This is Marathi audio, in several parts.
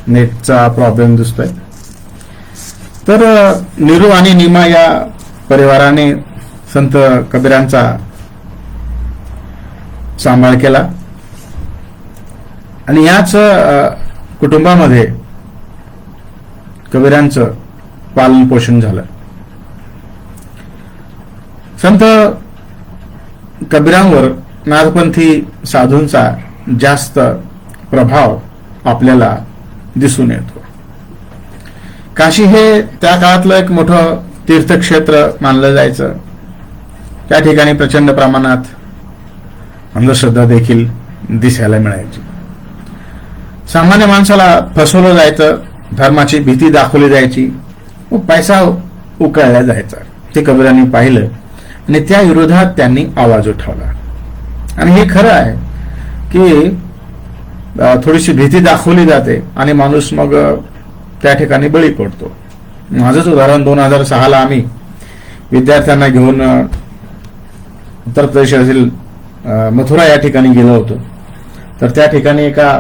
नेटचा प्रॉब्लेम दिसतोय. तर निरू आणि नीमा या परिवाराने संत कबीरांचा सांभाळ केला आणि याच कुटुंबामध्ये कबीरांचं पालन पोषण झालं. संत कबीरांवर नाथपंथी साधूंचा जास्त प्रभाव आपल्याला दिसून येतो. काशी हे त्या काळातलं एक मोठं तीर्थक्षेत्र मानलं जायचं. त्या ठिकाणी प्रचंड प्रमाणात अंधश्रद्धा देखील दिसायला मिळायची. सामान्य माणसाला फसवलं जायचं, धर्माची भीती दाखवली जायची व पैसा उकळला जायचा. ते कबीरांनी पाहिलं आणि त्या विरोधात त्यांनी आवाज उठवला. आणि हे खरं आहे की थोडीशी भीती दाखवली जाते आणि माणूस मग त्या ठिकाणी बळी पडतो. माझंच उदाहरण 2006 आम्ही विद्यार्थ्यांना घेऊन उत्तर प्रदेशातील मथुरा या ठिकाणी गेलो होतो. तर त्या ठिकाणी एका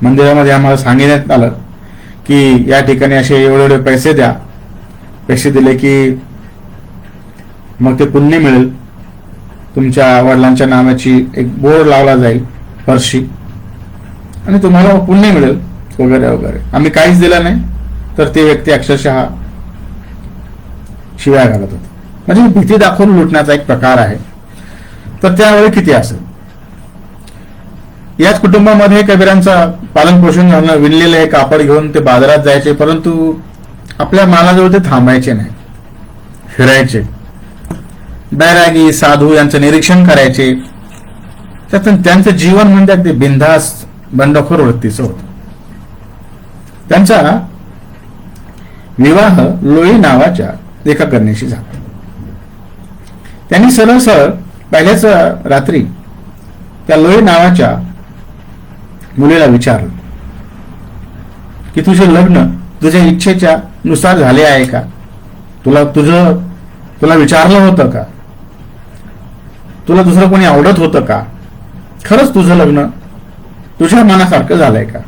मंदिरामध्ये आम्हाला सांगण्यात आलं की या ठिकाणी असे एवढे पैसे द्या, पैसे दिले की मग ते पुण्य मिळेल, तुमच्या वडिलांच्या नावाची एक बोर्ड लावला जाईल फरशी आणि तुम्हाला पुण्य मिळेल वगैरे वगैरे. आम्ही काहीच दिलं नाही तर ते व्यक्ती अक्षरशः शिव्या घालत होते. म्हणजे भीती दाखवून लुटण्याचा एक प्रकार आहे. तर त्यावेळी किती असेल. याच कुटुंबामध्ये कबीरांचा पालन पोषण झालं. विणलेले हे कापड घेऊन ते बाजारात जायचे, परंतु आपल्या मालाजवळ ते थांबायचे नाही, फिरायचे. बैरागी साधू यांचं निरीक्षण करायचे. त्यातून त्यांचं जीवन म्हणजे अगदी बिनधास्त बंडखोर वृत्तीचं होतं. त्यांचा विवाह लोई नावाच्या एका कन्येशी झाला. त्यांनी सरळ सरळ पहिल्याच रात्री त्या लोई नावाच्या मुलीला विचारलं की तुझे लग्न तुझ्या इच्छेच्या नुसार झाले आहे का? तुला विचारलं होतं का? तुला दुसरं कोणी आवडत होतं का? खरंच तुझं लग्न तुझ्या मनासारखं झालंय का?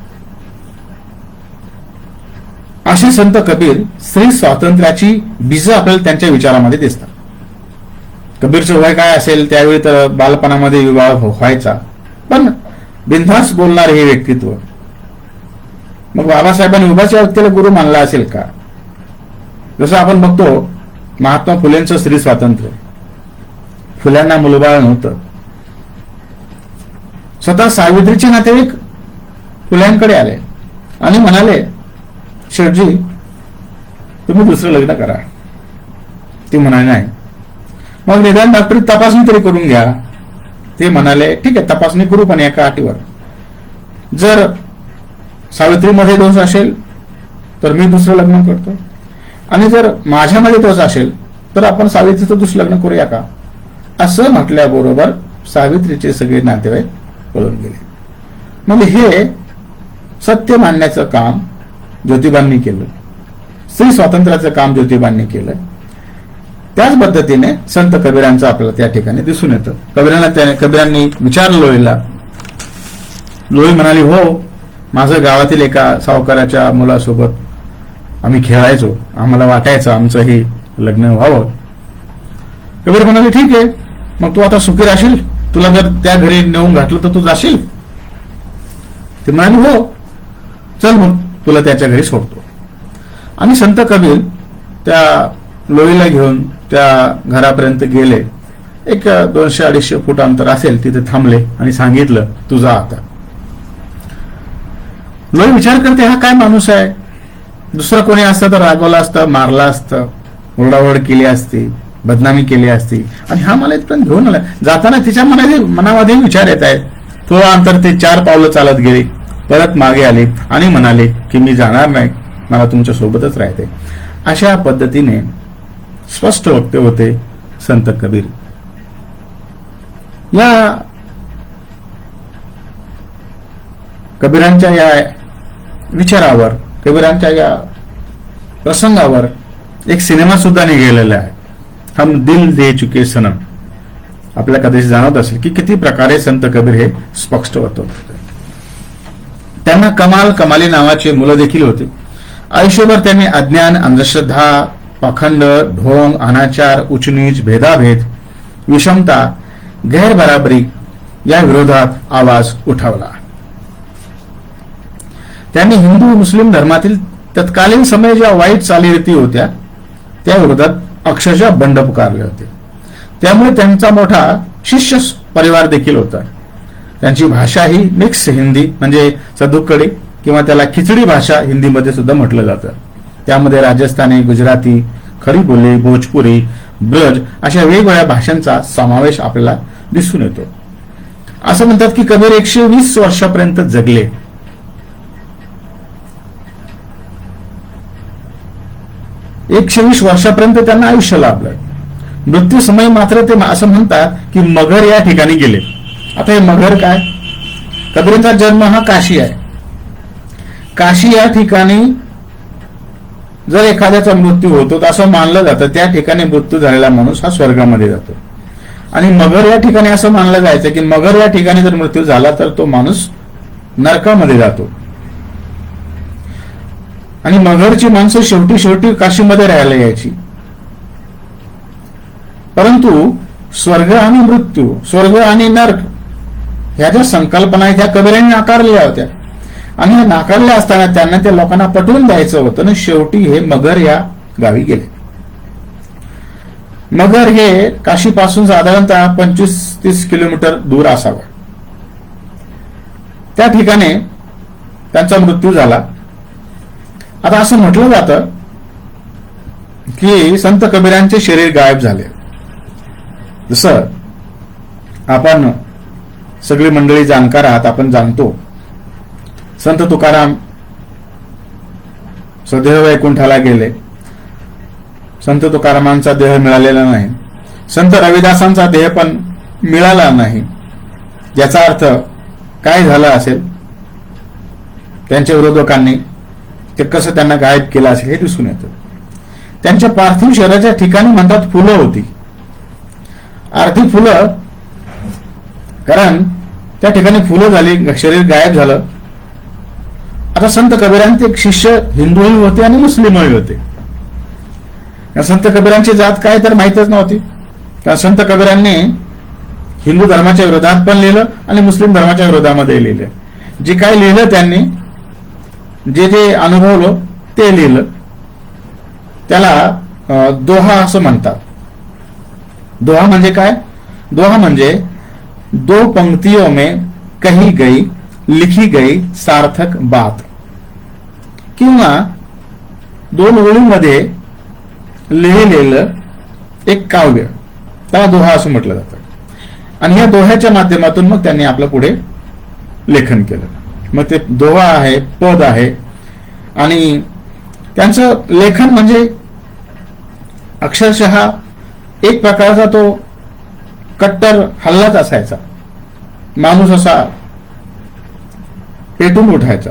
असे संत कबीर स्त्री स्वातंत्र्याची बीज आपल्याला त्यांच्या विचारामध्ये दिसतात. कबीरचं वय काय असेल त्यावेळी तर बालपणामध्ये विवाह व्हायचा, पण बिनधास्त बोलणार हे व्यक्तित्व. मग बाबासाहेबांनी उभाच्या व्यक्तीला गुरु मानला असेल का? जसं आपण बघतो महात्मा फुलेंचं स्त्री स्वातंत्र्य. फुल्यांना मुलबाळ नव्हतं. स्वतः सावित्रीचे नातेवाईक फुल्यांकडे आले आणि म्हणाले, शेठजी तुम्ही दुसरं लग्न करा. ती म्हणाले नाही. मग निदान डॉक्टरी तपासणी तरी करून घ्या. ते म्हणाले ठीक आहे तपासणी करू, पण एका अटीवर, जर सावित्रीमध्ये दोष असेल तर मी दुसरं लग्न करतो, आणि जर माझ्यामध्ये दोष असेल तर आपण सावित्रीचं दुसरं लग्न करूया का? असं म्हटल्याबरोबर सावित्रीचे सगळे नातेवाईक पळून गेले. मग हे सत्य मानण्याचं काम ज्योतिबांनी केलं, स्त्री स्वातंत्र्याचं काम ज्योतिबांनी केलं. त्याच पद्धतीने संत कबीरांचं आपल्याला त्या ठिकाणी दिसून येतं. कबीरांनी विचारलं लोईला. लोई म्हणाली, हो माझं गावातील एका सावकाराच्या मुलासोबत आम्ही खेळायचो, आम्हाला वाटायचं आमचंही लग्न व्हावं. कबीर म्हणाले ठीक आहे, मग तू आता सुखी राहशील, तुला जर त्या घरी नेऊन घातलं तर तू जाशील? ते म्हणाले हो, चल मग तुला त्याच्या घरी सोडतो. आणि संत कबीर त्या लोईला घेऊन त्या घरापर्यंत गेले. एक 200-250 फूट अंतर असेल, तिथे थांबले आणि सांगितलं तू जा आता. लोई विचार करते हा काय माणूस आहे, दुसरं कोणी असतं तर रागवलं असतं, मारलं असतं, ओरडाओरड केली असती, बदनामी केली असती, आणि हा मला इथपर्यंत घेऊन आला. जाताना तिच्या मनामध्ये विचार येत आहेत. थोडं अंतर ते 4 पावलं चालत गेले, परत मागे आले आणि म्हणाले की मी जाणार नाही, मला तुमच्या सोबतच राहते. अशा पद्धतीने स्पष्ट वक्ते होते संत कबीर. या कबीरांच्या या विचारावर, कबीरांच्या या प्रसंगावर एक सिनेमा सुद्धा निघालेला आहे, हम दिल दे चुके सनम. आपल्याला कधीच जाणवत असेल की किती प्रकारे संत कबीर हे स्पष्ट होत होते. त्यांना कमाल कमाली नावाचे मुलं देखील होते. आयुष्यभर त्यांनी अज्ञान, अंधश्रद्धा, पाखंड, ढोंग, अनाचार, उचनीच, भेदाभेद, विषमता, गैरबराबरी या विरोधात आवाज उठवला. त्यांनी हिंदू मुस्लिम धर्मातील तत्कालीन समय ज्या वाईट चालीरीती होत्या त्या विरोधात अक्षरशः बंड पुकारले होते. त्यामुळे त्यांचा मोठा शिष्य परिवार देखील होता. त्यांची भाषा ही मिक्स हिंदी म्हणजे सदुक्कडी किंवा त्याला खिचडी भाषा हिंदीमध्ये सुद्धा म्हटलं जातं. त्यामध्ये राजस्थानी, गुजराती, खरी बोली, भोजपुरी, ब्रज अशा वेगवेगळ्या भाषांचा समावेश आपल्याला दिसून येतो. असं म्हणतात की कबीर 120 वर्षापर्यंत जगले. एकशे 120 वर्षापर्यंत त्यांना आयुष्य लाभलं. मृत्यू समय मात्र ते असं म्हणतात की मगर या ठिकाणी गेले. आता हे मगर काय? कबीरांचा जन्म हा काशी आहे. काशी या ठिकाणी जर एखाद्याचा मृत्यू होतो तर असं मानलं जातं त्या ठिकाणी मृत्यू झालेला माणूस हा स्वर्गामध्ये जातो. आणि मगर या ठिकाणी असं मानलं जायचं की मगर या ठिकाणी जर मृत्यू झाला तर तो माणूस नरकामध्ये जातो. आणि मगरची माणसं शेवटी शेवटी काशीमध्ये राहायला यायची. परंतु स्वर्ग आणि मृत्यू, स्वर्ग आणि नरक ह्या ज्या संकल्पना आहेत त्या कबीरांनी नाकारल्या होत्या. आणि ह्या नाकारल्या असताना त्यांना त्या लोकांना पटवून द्यायचं होतं. आणि शेवटी हे मगर या गावी गेले. मगर हे काशीपासून साधारणतः 25-30 किलोमीटर दूर असावं. त्या ठिकाणी त्यांचा मृत्यू झाला. आता असं म्हटलं जातं की संत कबीरांचे शरीर गायब झाले. जसं आपण सगळी मंडळी जाणकार आहात, आपण जाणतो संत तुकाराम सदैव वैकुंठाला गेले. संत तुकारामांचा देह मिळालेला नाही. संत रविदासांचा देह पण मिळाला नाही. याचा अर्थ काय झाला असेल? त्यांच्या विरोधकांनी ते कसं त्यांना गायब केलं असेल हे दिसून येतं. त्यांच्या पार्थिव शरीराच्या ठिकाणी म्हणतात फुलं होती, अर्धी फुलं, कारण त्या ठिकाणी फुलं झाली, शरीर गायब झालं. आता संत कबीरांचे एक शिष्य हिंदूही होते आणि मुस्लिमही होते. संत कबीरांची जात काय तर माहीतच नव्हती. कारण संत कबीरांनी हिंदू धर्माच्या विरोधात पण लिहिलं आणि मुस्लिम धर्माच्या विरोधामध्ये लिहिलं. जे काय लिहिलं त्यांनी, जे जे अनुभवलं ते लिहिलं. त्याला दोहा असं म्हणतात. दोहा म्हणजे काय? दोहा म्हणजे दो पंक्तियों में कही गई लिखी गई सार्थक बात, किंवा दोन ओळींमध्ये लिहिलेलं एक काव्य, त्याला दोहा असं म्हटलं जातं. आणि या दोह्याच्या माध्यमातून मग त्यांनी आपलं पुढे लेखन केलं. मग ते दोहा आहे, पद आहे. आणि त्यांचं लेखन म्हणजे अक्षरशः एक प्रकारचा तो कट्टर हल्लाच असायचा. माणूस असा पेटून उठायचा.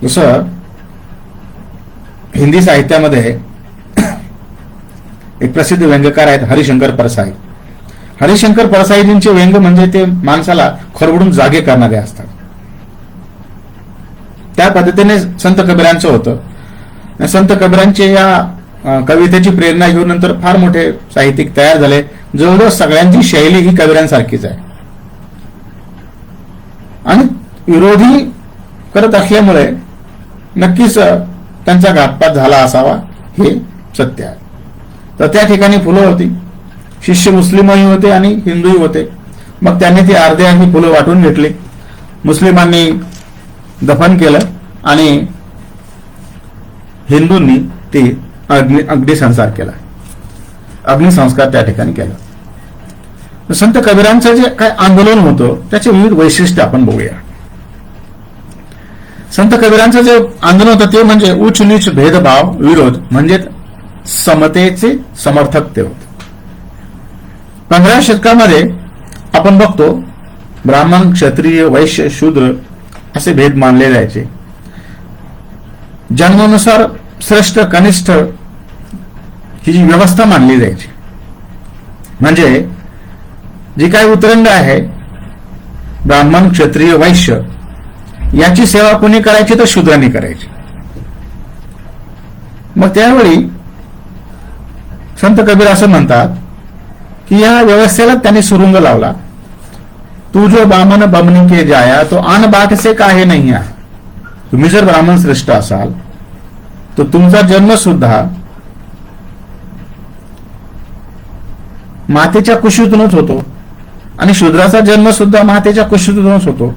जसं हिंदी साहित्यामध्ये एक प्रसिद्ध व्यंगकार आहेत हरिशंकर परसाई. हरिशंकर परसाईजींचे व्यंग म्हणजे ते माणसाला खरवडून जागे करणारे असतात. त्या पद्धतीने संत कबीरांचं होतं. संत कबीरांचे या कवितेची प्रेरणा घेऊन नंतर फार मोठे साहित्यिक तयार झाले. जवळजवळ सगळ्यांची शैली ही कबीरांसारखीच आहे. आणि विरोधी करत असल्यामुळे नक्कीच त्यांचा घातपात झाला असावा हे सत्य आहे. तर त्या ठिकाणी फुलं होती. शिष्य मुस्लिमही होते आणि हिंदूही होते. मग त्यांनी ती अर्धी फुलं वाटून घेतली. मुस्लिमांनी दफन केलं आणि हिंदूंनी ती अग्निसंस्कार केला. अग्निसंस्कार त्या ठिकाणी केला. संत कबीरांचं जे काय आंदोलन होतं त्याचे विविध वैशिष्ट्य आपण बघूया. संत कबीरांचं जे आंदोलन होतं ते म्हणजे उच्च नीच भेदभाव विरोध म्हणजे समतेचे समर्थक ते होते. 15व्या शतकामध्ये आपण बघतो ब्राह्मण, क्षत्रिय, वैश्य, शूद्र असे भेद मानले जायचे. जन्मानुसार श्रेष्ठ कनिष्ठ ही जी व्यवस्था मानली जायची. म्हणजे जी काय उतरंड आहे ब्राह्मण, क्षत्रिय, वैश्य याची सेवा कोणी करायची तर शूद्रांनी करायची. मग त्यावेळी संत कबीर असं म्हणतात की या व्यवस्थेला त्यांनी सुरुंग लावला. तू जो बामन बमनी के जाया तो आन बाट से काहे नाही आहे. तुम्ही जर ब्राह्मण श्रेष्ठ असाल तर तुमचा जन्म सुद्धा मातेच्या कुशीतूनच होतो आणि शूद्राचा जन्म सुद्धा मातेच्या कुशीतूनच होतो.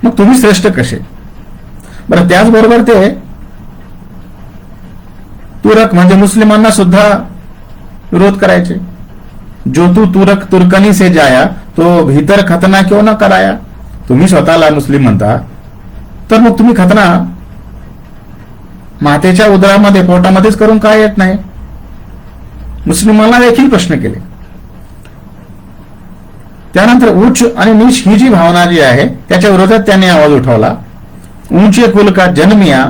मग तुम्ही श्रेष्ठ कसे. बरं, त्याचबरोबर ते तुरक म्हणजे मुस्लिमांना सुद्धा विरोध करायचे. जो तू तुरक तुर्कनी से जाया तो भीतर खतना क्यों न कराया. तुम्ही स्वतःला मुस्लिम म्हणता तर मग तुम्ही खतना मातेच्या उदरामध्ये पोटामध्येच करून काय येत नाही. मुस्लिमांना देखील प्रश्न केले. त्यानंतर उच्च आणि नीच ही जी भावना जी आहे त्याच्या विरोधात त्यांनी आवाज उठवला. ऊंचे कुल का जन्मिया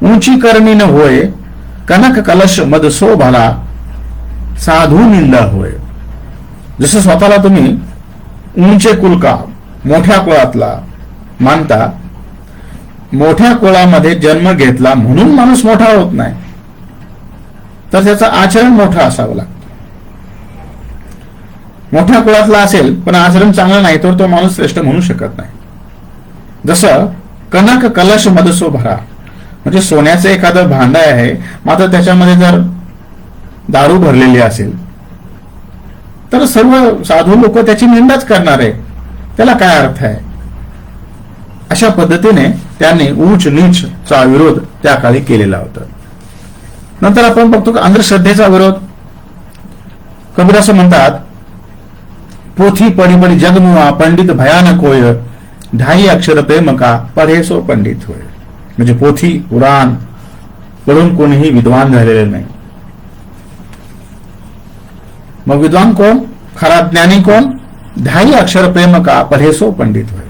ऊंची करणी न होय कनक कलश मद सो भला साधू निंदा होय. जसं स्वतःला तुम्ही ऊंचे कुल का मोठ्या कुळातला मानता, मोठ्या कुळामध्ये जन्म घेतला म्हणून माणूस मोठा होत नाही, तर त्याचं आचरण मोठं असावं लागतं. मोठ्या कुळातला असेल पण आचरण चांगलं नाही तर तो माणूस श्रेष्ठ म्हणू शकत नाही. जसं कनक कलश मदसो भरा म्हणजे सोन्याचं एखादं भांड आहे, मात्र त्याच्यामध्ये जर दारू भरलेली असेल तर सर्व साधू लोक त्याची निंदाच करणार आहे. त्याला काय अर्थ आहे. अशा पद्धतीने त्यांनी उच्च नीचचा विरोध त्या काळी केलेला होता. नंतर आपण बघतो की अंधश्रद्धेचा विरोध. कबीर असं म्हणतात, पोथी पडी पडी जगमुआ पंडित भयानक होय ढाई अक्षर प्रेम का पढे सो पंडित होय. म्हणजे पोथी पुराण पढून कोणीही विद्वान झालेले नाही. मग विद्वान कोण, खरा ज्ञानी कोण. ढाई अक्षर प्रेम का पढे सो पंडित होय.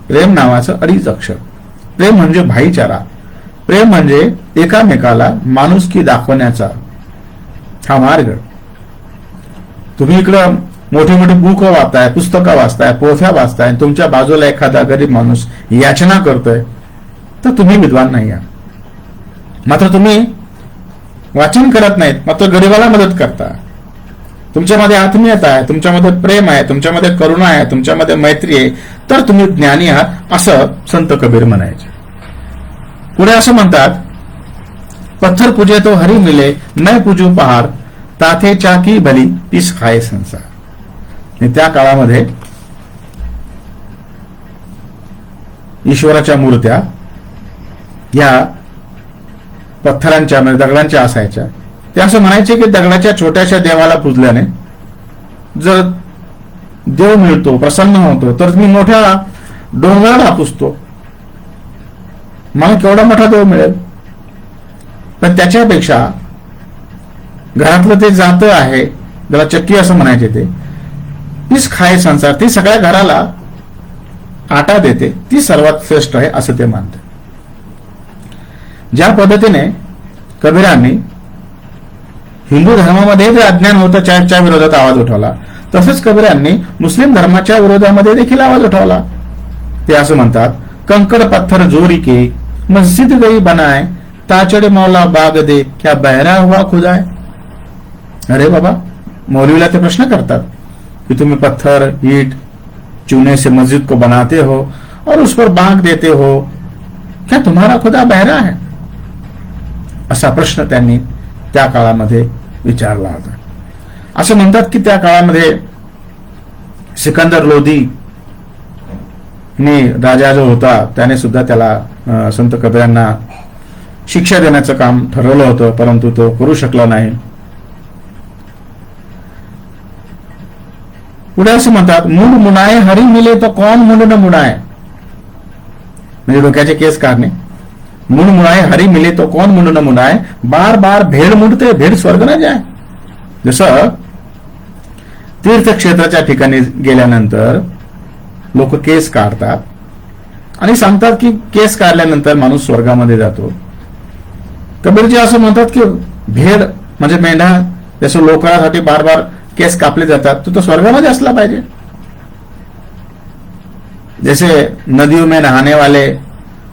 प्रेम नावाचं 2.5 अक्षर. प्रेम म्हणजे भाईचारा. प्रेम म्हणजे एकामेकाला माणुसकी दाखवण्याचा हा मार्ग. तुम्ही इकडं मोठी मोठी बुक वाचताय, पुस्तकं वाचताय, पोथ्या वाचताय, तुमच्या बाजूला एखादा गरीब माणूस याचना करतोय तर तुम्ही विद्वान नाही आहात. मात्र तुम्ही वाचन करत नाहीत, मात्र गरीबाला मदत करता. तुमच्यामध्ये आत्मीयता आहे, तुमच्यामध्ये प्रेम आहे, तुमच्यामध्ये करुणा आहे, तुमच्यामध्ये मैत्री आहे, तर तुम्ही ज्ञानी आहात असं संत कबीर म्हणायचे. पुढे असं म्हणतात, पत्थर पूजे तो हरी मिले मैं पूजू पहाड ताथे चाकी भली पिस खाए संसार. आणि त्या काळामध्ये ईश्वराच्या मूर्त्या या पत्थरांच्या म्हणजे दगडांच्या असायच्या. ते असं म्हणायचे की दगडाच्या छोट्याशा देवाला पूजल्याने जर देव मिळतो, प्रसन्न होतो, तर मी मोठ्या डोंगराला पुजतो, मला केवढा मोठा देव मिळेल. पण त्याच्यापेक्षा घरातलं ते जातं आहे, ज्याला चक्की असं म्हणायचे, ते तीच खाय संसार, ती सगळ्या घराला आटा देते, ती सर्वात श्रेष्ठ आहे असं ते मानते. ज्या पद्धतीने कबीरांनी हिंदू धर्मामध्ये जे अज्ञान होतं त्याच्या विरोधात आवाज उठवला, तसंच कबीरांनी मुस्लिम धर्माच्या विरोधामध्ये देखील आवाज उठवला. ते असं म्हणतात, कंकड़ पत्थर जोरी के मस्जिद गई बनाए ताचड़े मौला बाग दे क्या बहरा हुआ खुदाए. अरे बाबा, मौलवीला ते प्रश्न करतात कि तुम्ही पत्थर ईट चूने से मस्जिद को बनाते हो और उस पर बांग देते हो, क्या तुम्हारा खुदा बहरा है. असा प्रश्न त्यांनी त्या काळामध्ये विचारला होता. असं म्हणतात की त्या काळामध्ये सिकंदर लोधी राजा जो होता त्याने सुद्धा त्याला संत कबीरांना शिक्षा देण्याचं काम ठरवलं होतं, परंतु तो करू शकला नाही. पुढे असं म्हणतात, मुंड मुडाए हरी मिले तो कौन मुंड न मुडाए. म्हणजे डोक्याचे केस काढणे. मुंड मुडाए हरी मिले तो कौन मुंड न मुडाए, बार बार भेड मुंडते भेड स्वर्ग न जाए. जसं तीर्थक्षेत्राच्या ठिकाणी गेल्यानंतर लोक केस काढतात आणि सांगतात की केस काढल्यानंतर माणूस स्वर्गामध्ये जातो. कबीरजी असं म्हणतात की भेड म्हणजे मेंढा जसं लोकांसाठी बार बार केस कापले जातात, तो स्वर्गामध्ये असला पाहिजे. जैसे नदियों में नहाने वाले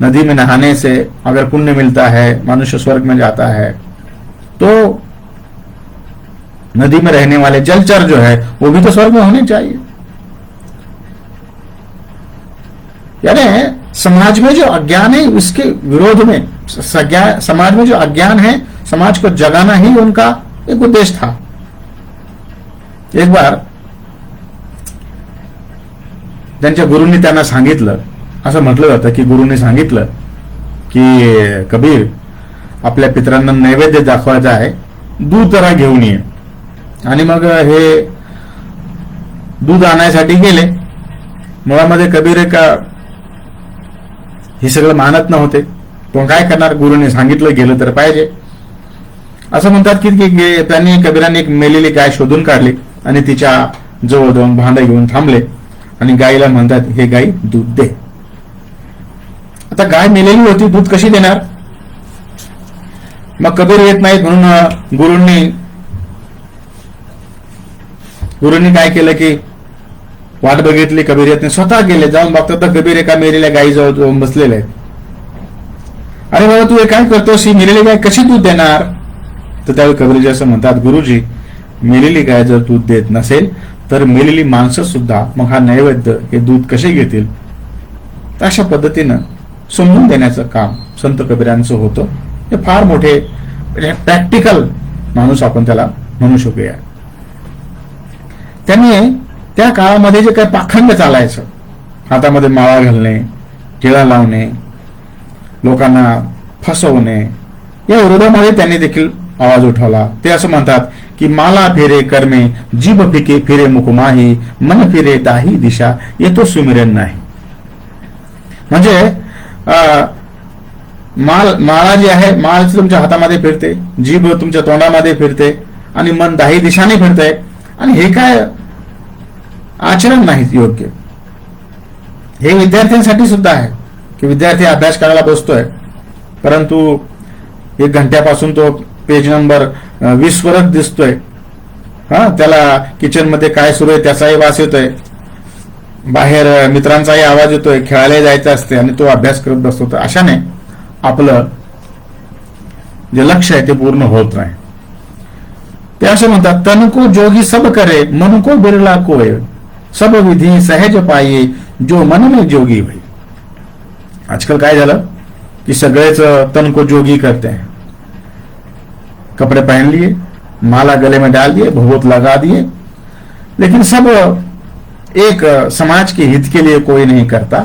नदी में नहाने से अगर पुण्य मिलता है, मनुष्य स्वर्ग में जाता है, तो नदी में रहने वाले जलचर जो है वो भी तो स्वर्ग में होने चाहिए। यानी समाज में जो अज्ञान है उसके विरोध में, समाज में जो अज्ञान है, समाज को जगाना ही उनका एक उद्देश्य था। एक बार त्यांच्या गुरुंनी त्यांना सांगितलं, असं म्हटलं जातं की गुरुंनी सांगितलं की कबीर, आपल्या पितरांना नैवेद्य दाखवायचा आहे, दूध जरा घेऊन ये. आणि मग हे दूध आणायसाठी गेले. मुळामध्ये कबीर हे सगळं मानत नव्हते. तो काय करणार, गुरुने सांगितलं गेलं तर पाहिजे. असं म्हणतात की त्यांनी कबीराने एक मेलेली गाय शोधून काढली आणि तिच्या जवळ जाऊन भांडं घेऊन थांबले आणि गायीला म्हणतात, हे गाई दूध दे. आता गाय मेलेली होती, दूध कशी देणार? मग कबीर येत नाहीत म्हणून गुरुंनी काय केलं की वाट बघितली, कबीर येत नाही. स्वतः गेले, जाऊन बघतात तर कबीर एका मेलेल्या गायीजवळ जाऊन बसलेले आहेत. अरे बाबा, तू हे काय करतोस, ही मेलेली गाय कशी दूध देणार? तर त्यावेळी कबीरजी असं म्हणतात, गुरुजी, मेलेली गाय जर दूध देत नसेल तर मेलेली माणसं सुद्धा मग हा नैवेद्य हे दूध कसे घेतील? तर अशा पद्धतीनं समजून देण्याचं काम संत कबीरांचं होतं. हे फार मोठे प्रॅक्टिकल माणूस आपण त्याला म्हणू शकूया. त्यांनी त्या काळामध्ये जे काही पाखंड चालायचं, हातामध्ये माळा घालणे, टिळा लावणे, लोकांना फसवणे, या विरोधामध्ये त्यांनी देखील आवाज उठवला. ते असं म्हणतात की माला फिरे कर्मे, जीभ फिके फिरे मुखमाही, मन फिरे ताही दिशा, येतो सुमिरन नाही. म्हणजे माळा जी आहे, माळ तुमच्या हातामध्ये फिरते, जीभ तुमच्या तोंडामध्ये फिरते आणि मन दाही दिशाने फिरते, आणि हे काय आचरण नाही योग्य. हे विद्यार्थ्यांसाठी सुद्धा आहे की विद्यार्थी अभ्यास करायला बसतोय, परंतु 1 घंट्यापासून तो पेज नंबर 20 वरच दिसतोय. त्याला किचन मध्ये काय सुरू आहे त्याचाही वास येतोय, बाहेर मित्रांचाही आवाज येतोय, खेळायला जायचं असते आणि तो अभ्यास करत बसतो. तर अशाने आपलं जे लक्ष आहे ते पूर्ण होत नाही. ते असं म्हणतात, तन को जोगी सब करे, मन को बिरला कोय, सब विधी सहज पाये, जो मन में जोगी भाई. आजकाल काय झालं की सगळेच तन को जोगी करते हैं. कपड़े पहन लिए, माला गले में डाल दिए, भभूत लगा दिए, लेकिन सब एक समाज के हित के लिए कोई नहीं करता.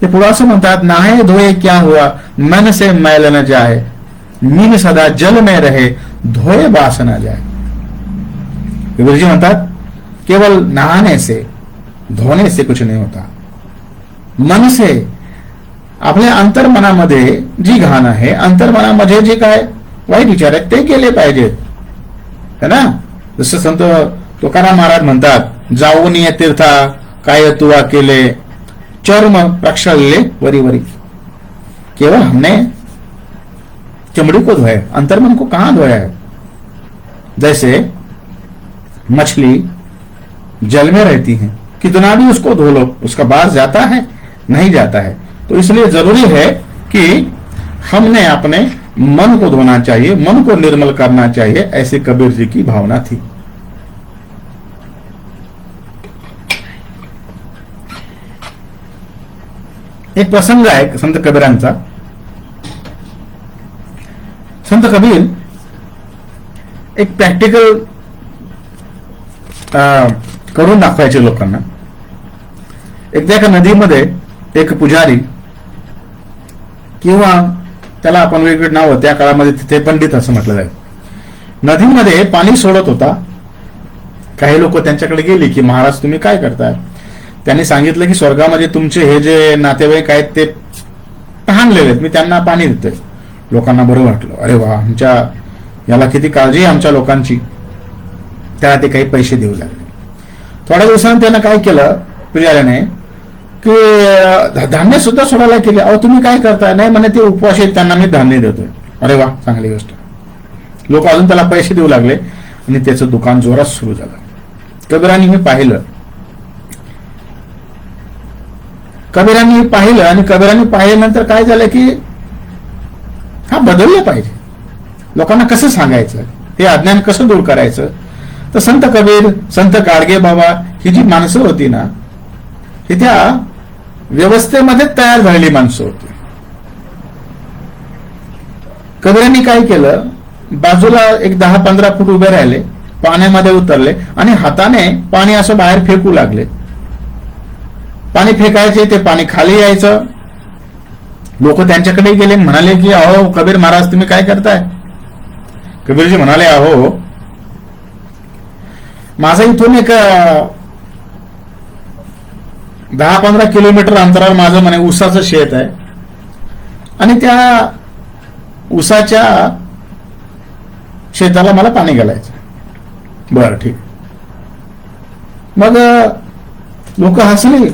ते पुढे असं म्हणतात, नहाए धोए क्या हुआ, मन से मैल न जाए, मीन सदा जल में रहे, धोए बास न जाए. गुरुजी म्हणतात, केवल नहाने से, धोने से कुछ नहीं होता. मन से, आपल्या अंतर्मनामध्ये जी घाण आहे, अंतर्मनामध्ये जे काय वाईट विचार आहेत ते केले पाहिजेत, है ना. जसं संत तुकाराम महाराज म्हणतात, जाऊन ये तीर्था काय तुवा केले, चर्म प्रक्षालले वरी वरी. केवल हमने चमड़ी को धोया, अंतर्मन को कहां धोया है? जैसे मछली जल में रहती है, कितना भी उसको धो लो, उसका बाहर जाता है? नहीं जाता है. तो इसलिए जरूरी है कि हमने अपने मन को धोना चाहिए, मन को निर्मल करना चाहिए. ऐसे कबीर जी की भावना थी. एक प्रसंग आहे संत कबीरांचा. संत कबीर एक प्रॅक्टिकल करून दाखवायचे लोकांना. एकदा एका नदीमध्ये एक पुजारी, किंवा त्याला आपण वेगवेगळे नाव, त्या काळामध्ये तिथे पंडित असं म्हटलं जाईल, नदीमध्ये पाणी सोडत होता. काही लोक त्यांच्याकडे गेली की महाराज तुम्ही काय करताय? त्यांनी सांगितलं की स्वर्गामध्ये तुमचे हे जे नातेवाईक आहेत ते तहानलेले आहेत, मी त्यांना पाणी देतोय. लोकांना बरं वाटलं, अरे वा, आमच्या याला किती काळजी आमच्या लोकांची. त्याला ते काही पैसे देऊ लागले. थोड्या दिवसांनी त्यानं काय केलं पुजाऱ्याने, की धान्य सुद्धा सोडायला केले. अहो तुम्ही काय करताय? नाही म्हणे, ते उपवास आहेत त्यांना मी धान्य देतोय. अरे वा, चांगली गोष्ट. लोक अजून त्याला पैसे देऊ लागले आणि त्याचं दुकान जोरात सुरू झालं. कबीरांनी मी पाहिलं कबीरांनी पाहिलं आणि कबीरांनी पाहिल्यानंतर काय झालं की हा बदललं पाहिजे, लोकांना कसं सांगायचं, हे अज्ञान कसं दूर करायचं. तर संत कबीर, संत गाडगे बाबा ही जी माणसं होती ना, ही त्या व्यवस्थेमध्ये तयार झालेली माणसं होती. कबीरांनी काय केलं, बाजूला एक 10-15 फूट उभे राहिले, पाण्यामध्ये उतरले आणि हाताने पाणी असं बाहेर फेकू लागले. पाणी फेकायचे, ते पाणी खाली यायचं. लोक त्यांच्याकडे गेले, म्हणाले की अहो कबीर महाराज तुम्ही काय करताय. कबीरजी म्हणाले अहो माझा इथून एक 10-15 किलोमीटर अंतरावर माझं म्हणे ऊसाचं शेत आहे आणि त्या ऊसाच्या शेताला मला पाणी घालायचं. बरं ठीक. मग लोक हसले,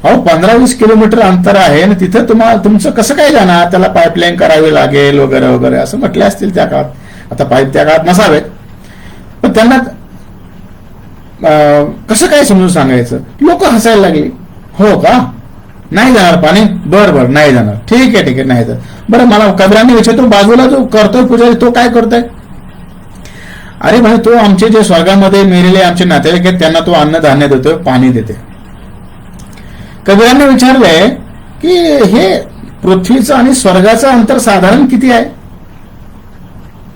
अहो 15-20 किलोमीटर अंतर आहे आणि तिथं तुमचं कसं काय जाणार, त्याला पाईपलाईन करावी लागेल वगैरे वगैरे असं म्हटले असतील त्या काळात. आता पाईप त्या काळात नसावेत, पण त्यांना कसं काय समजून सांगायचं. लोक हसायला लागली. हो का, नाही जाणार पाणी, बरं बरं नाही जाणार, ठीक आहे ठीक आहे नाही जाणार. बरं मला कबीरांनी विचारतो बाजूला जो करतोय पुजारी तो काय करतोय. अरे भाई तो आमचे जे स्वर्गामध्ये मेलेले आमचे नातेवाईक आहेत त्यांना तो अन्नधान्य देतोय, पाणी देते. कबीरांनी विचारले की हे पृथ्वीचं आणि स्वर्गाचं अंतर साधारण किती आहे.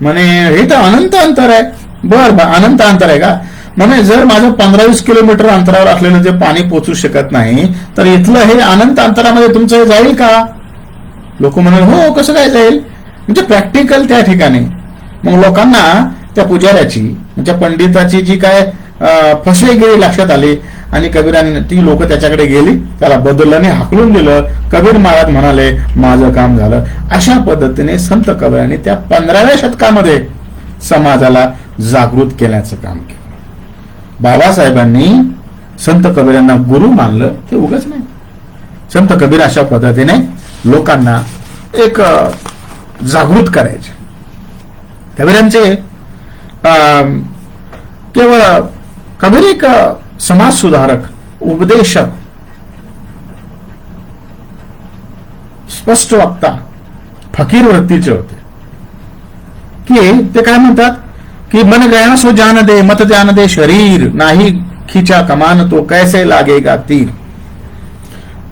म्हणे हे तर अनंत अंतर आहे. बर अनंत अंतर आहे का. म्हणे जर माझं 15-20 किलोमीटर अंतरावर असलेलं जे पाणी पोचू शकत नाही तर इथलं हे अनंत अंतरामध्ये तुमचं हे जाईल का. लोक म्हणाले हो कसं काय जाईल, म्हणजे प्रॅक्टिकल त्या ठिकाणी. मग लोकांना त्या पुजाऱ्याची म्हणजे पंडिताची जी काय फसवेगिरी लक्षात आली आणि कबीरांनी ती लोक त्याच्याकडे गेली, त्याला बदलल्याने हाकलून दिलं. कबीर महाराज म्हणाले माझं काम झालं. अशा पद्धतीने संत कबीरांनी त्या 15व्या शतकामध्ये समाजाला जागृत केल्याचं काम केलं. बाबासाहेबांनी संत कबीरांना गुरु मानलं ते उगाच नाही. संत कबीर अशा पद्धतीने लोकांना एक जागृत करायचे. कबीरांचे केवळ कबीर एक समाज सुधारक, उपदेशक, स्पष्ट वक्ता, फकीर वृत्तीचे होते. की ते काय म्हणतात की मन गया सो जान दे, मत जान दे शरीर, नाही खिचा कमान तो कैसे लागेगा तीर.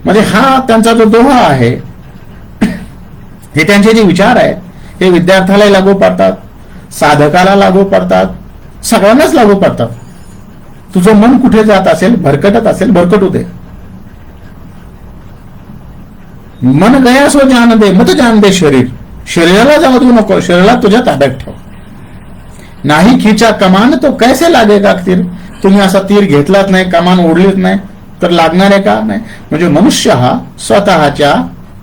म्हणजे हा त्यांचा जो दोहा आहे, हे त्यांचे जे विचार आहे हे विद्यार्थ्याला लागू पडतात, साधकाला लागू पडतात, सगळ्यांनाच लागू पडतात. तुझं मन कुठे जात असेल, भरकटत असेल, भरकटू दे. मन गया सो जान दे, मत जान दे शरीर, शरीराला जाऊ देऊ नको, शरीराला तुझ्या ताब्यात ठेव. नाही खिचा कमान तो कैसे लागेगा तीर. तुम्ही असा तीर घेतलाच नाही, कमान ओढलीच नाही तर लागणार आहे का नाही. म्हणजे मनुष्य हा स्वतःच्या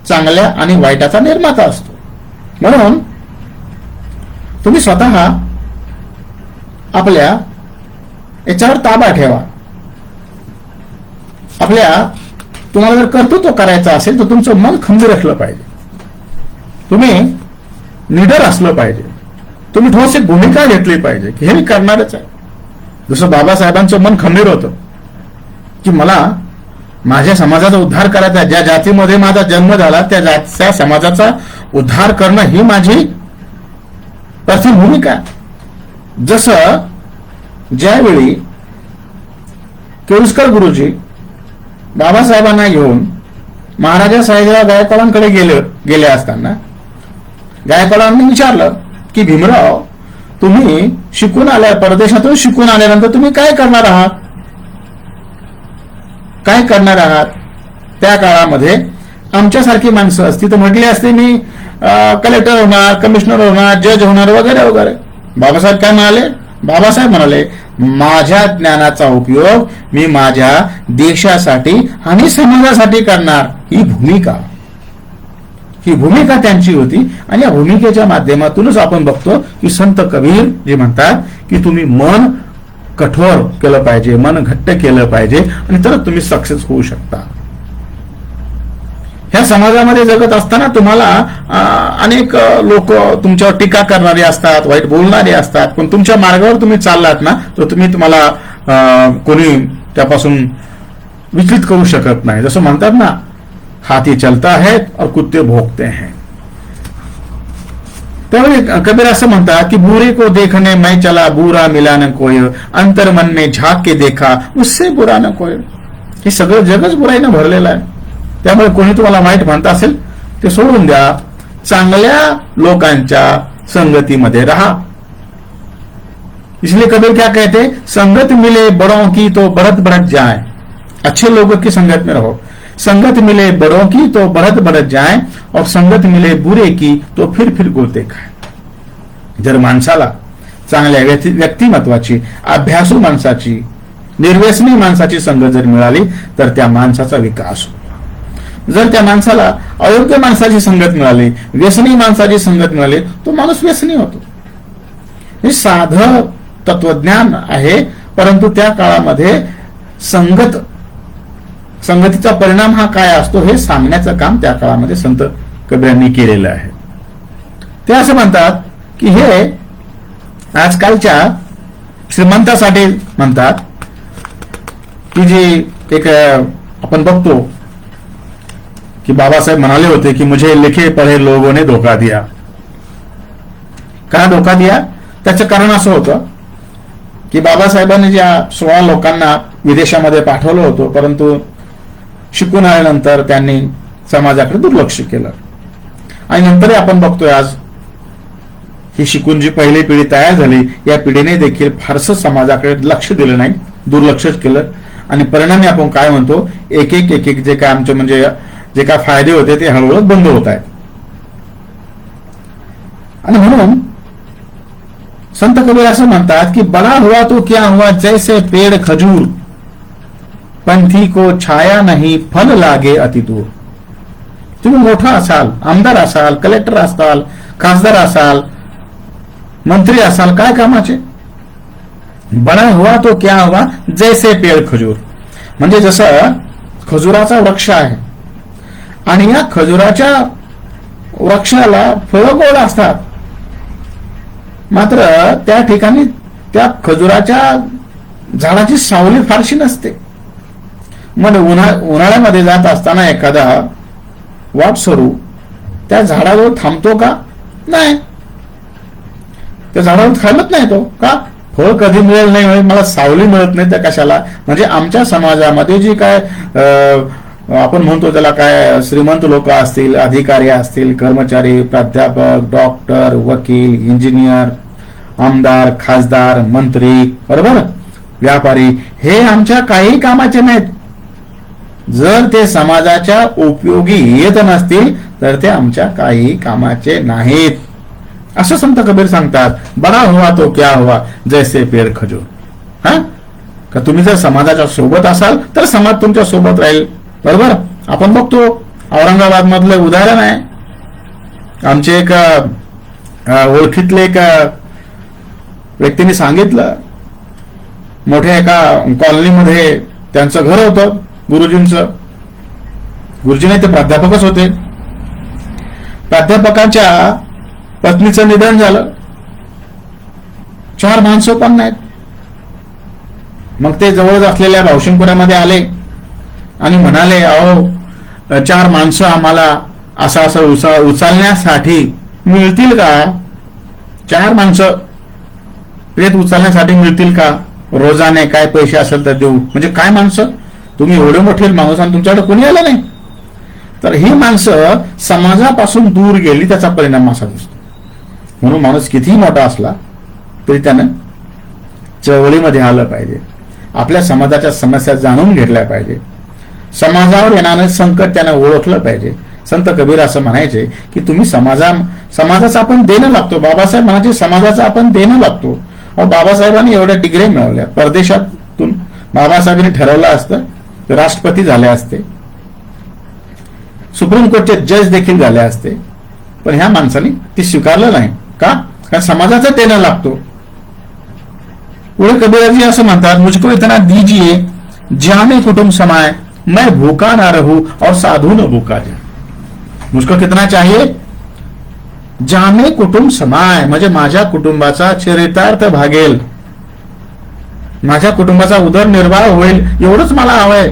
चांगल्या आणि वाईटाचा निर्माता असतो. म्हणून तुम्ही स्वतः आपल्या याच्यावर ताबा ठेवा. तुम्हाला जर कर्तृत्व करायचं असेल तर तुमचं मन खंबीर असलं पाहिजे, तुम्ही निडर असलं पाहिजे, तुम्ही ठोस एक भूमिका घेतली पाहिजे की हे मी करणारच आहे. जसं बाबासाहेबांचं मन खंबीर होतं की मला माझ्या समाजाचा उद्धार करायचा, ज्या जातीमध्ये माझा जन्म झाला त्या समाजाचा उद्धार करणं ही माझी प्रथम भूमिका. जसं ज्यावेळी केळुस्कर गुरुजी बाबासाहेबांना घेऊन महाराजा सयाजीराव गायकवाडांकडे गेले असताना गायकवाडांनी विचारलं की भीमराव तुम्ही शिकून आल्या, परदेशातून शिकून आल्यानंतर तुम्ही काय करणार आहात, काय करणार आहात. त्या काळामध्ये आमच्यासारखी माणसं असती तर म्हटली असते मी कलेक्टर होणार, कमिशनर होणार, जज होणार वगैरे वगैरे. बाबासाहेब काय म्हणाले, बाबासाहेब म्हणाले माझ्या ज्ञानाचा उपयोग मी माझ्या देशासाठी आणि समाजासाठी करणार. ही भूमिका त्यांची होती आणि या भूमिकेच्या माध्यमातूनच आपण बघतो की संत कबीर जे म्हणतात की तुम्ही मन कठोर केलं पाहिजे, मन घट्ट केलं पाहिजे आणि तरच तुम्ही सक्सेस होऊ शकता. ह्या समाजामध्ये जगत असताना तुम्हाला अनेक लोक तुमच्यावर टीका करणारे असतात, वाईट बोलणारे असतात, पण तुमच्या मार्गावर तुम्ही चाललात ना तर तुम्हाला कोणी त्यापासून विचलित करू शकत नाही. जसं म्हणतात ना हाथी चलता है और कुत्ते भोंकते हैं. त्यामुळे कबीर असं म्हणतात की बुरे को देखने मैं चला बुरा मिला न कोय, अंतर मन में झाक के देखा उससे बुरा न कोय. हे सगळं जगच बुराईनं भरलेलं आहे. त्यामुळे कोणी तुम्हाला वाईट म्हणत असेल ते सोडून द्या, चांगल्या लोकांच्या संगतीमध्ये रहा. इसलिए कबीर क्या कहते, संगत मिले बड़ों की तो बढ़त बढ़त जाए. अच्छे लोगों की संगत में रहो. संगत मिले बड़ों की तो बढ़त बढ़त जाए और संगत मिले बुरे की तो फिर गोते खाए. जर माणसाला चांगल्या व्यक्तिमत्वाची, अभ्यासू माणसाची, निर्व्यसनी माणसाची संगत जर मिळाली तर त्या माणसाचा विकास होतो. जर त्या माणसाला अयोग्य माणसाची संगत मिळाली, व्यसनी माणसाची संगत मिळाली, तो माणूस व्यसनी होतो. हे साधं तत्वज्ञान आहे, परंतु त्या काळामध्ये संगतीचा परिणाम हा काय असतो हे सांगण्याचं काम त्या काळामध्ये संत कबीरांनी केलेलं आहे. ते असं म्हणतात की हे आजकालच्या श्रीमंतासाठी म्हणतात की जे एक आपण बघतो की बाबासाहेब म्हणाले होते की मुझे लिखे पढ़े लोगों ने धोखा दिया. का धोखा दिया? त्याचं कारण असं होतं की बाबासाहेबांनी ज्या 16 लोकांना विदेशामध्ये पाठवलं होतं, परंतु शिकून आल्यानंतर त्यांनी समाजाकडे दुर्लक्ष केलं. आणि नंतरही आपण बघतोय आज ही शिकून जी पहिली पिढी तयार झाली, या पिढीने देखील फारसं समाजाकडे लक्ष दिलं नाही, दुर्लक्षच केलं. आणि परिणामी आपण काय म्हणतो, एक एक जे काय आमचे म्हणजे जे काय फायदे होते ते हळूहळू बंद होत आहेत. आणि म्हणून संत कबीर असं म्हणतात की बड़ा हुआ तो क्या हुआ जैसे पेड़ खजूर, पंथी को छाया नहीं फल लागे अति दूर. तुम्ही मोठा असाल, आमदार असाल, कलेक्टर असाल, खासदार असाल, मंत्री असाल, काय कामाचे. बड़ा हुआ तो क्या हुआ जैसे पेड़ खजूर, म्हणजे जसं खजुराचा वृक्ष आहे आणि या खजुराच्या वृक्षाला फळं गोड असतात, मात्र त्या ठिकाणी त्या खजुराच्या झाडाची सावली फारशी नसते. मग उन्हाळ्यामध्ये जात असताना एखादा वाटसरू त्या झाडावर थांबतो का? नाही. त्या झाडावर थांबत नाही तो. का? फळ कधी मिळेल नाही मिळेल, मला सावली मिळत नाही तर कशाला. म्हणजे आमच्या समाजामध्ये जी काय आपण म्हणतो त्याला काय श्रीमंत लोक असतील, अधिकारी असतील, कर्मचारी, प्राध्यापक, डॉक्टर, वकील, इंजिनियर, आमदार, खासदार, मंत्री, बरोबर, व्यापारी, हे आमच्या काही कामाचे नाहीत. जर ते समाजाच्या उपयोगी येत नसतील तर ते आमच्या काही कामाचे नाहीत, असं संत कबीर सांगतात. बडा हुआ तो क्या हुआ जैसे पेड़ खजूर. हा का तुम्ही जर समाजाच्या सोबत असाल तर समाज तुमच्या सोबत राहील, बरोबर. आपण बघतो औरंगाबाद मधलं उदाहरण आहे. आमचे एक ओळखीतले एक व्यक्तीने सांगितलं, मोठ्या एका कॉलनीमध्ये त्यांचं घर होतं, गुरुजींचं. गुरुजी नाही ते प्राध्यापकच होते. प्राध्यापकाच्या पत्नीचं निधन झालं. 4 माणसं पण नाहीत. मग ते जवळ असलेल्या भावशिंगपुरामध्ये आले आणि म्हणाले, अहो 4 माणसं आम्हाला असं उचलण्यासाठी मिळतील का? 4 माणसं प्रेत उचलण्यासाठी मिळतील का? रोजाने काय पैसे असेल तर देऊ. म्हणजे काय माणसं, तुम्ही एवढे मोठे माणूस आणि तुमच्याकडे कोणी आलं नाही. तर ही माणसं समाजापासून दूर गेली, त्याचा परिणाम असा दिसतो. म्हणून माणूस कितीही मोठा असला तरी त्यानं चळवळीमध्ये आलं पाहिजे, आपल्या समाजाच्या समस्या जाणून घेतल्या पाहिजे, समाजावर येणारं संकट त्यानं ओळखलं पाहिजे. संत कबीर असं म्हणायचे की तुम्ही समाजाचं आपण देणं लागतो. बाबासाहेब म्हणायचे समाजाचं आपण देणं लागतो. बाबासाहेबांनी एवढ्या डिग्री मिळवल्या. परदेशातून बाबासाहेबांनी ठरवलं असतं तर राष्ट्रपती झाले असते, सुप्रीम कोर्टचे जज देखील झाले असते, पण ह्या माणसाने ते स्वीकारलं नाही. का? कारण समाजाचं देणं लागतो. पुढे कबीरजी असं म्हणतात, मुझको इतना दीजिए जाने कुटुंब समाए, मैं भूखा ना रहूं और साधू न भूखा जाए. मुझको कितना चाहिए? जाने कुटुंब समाय, म्हणजे माझ्या कुटुंबाचा चरितार्थ भागेल, माझ्या कुटुंबाचा उदरनिर्वाह होईल, एवढंच मला हवंय.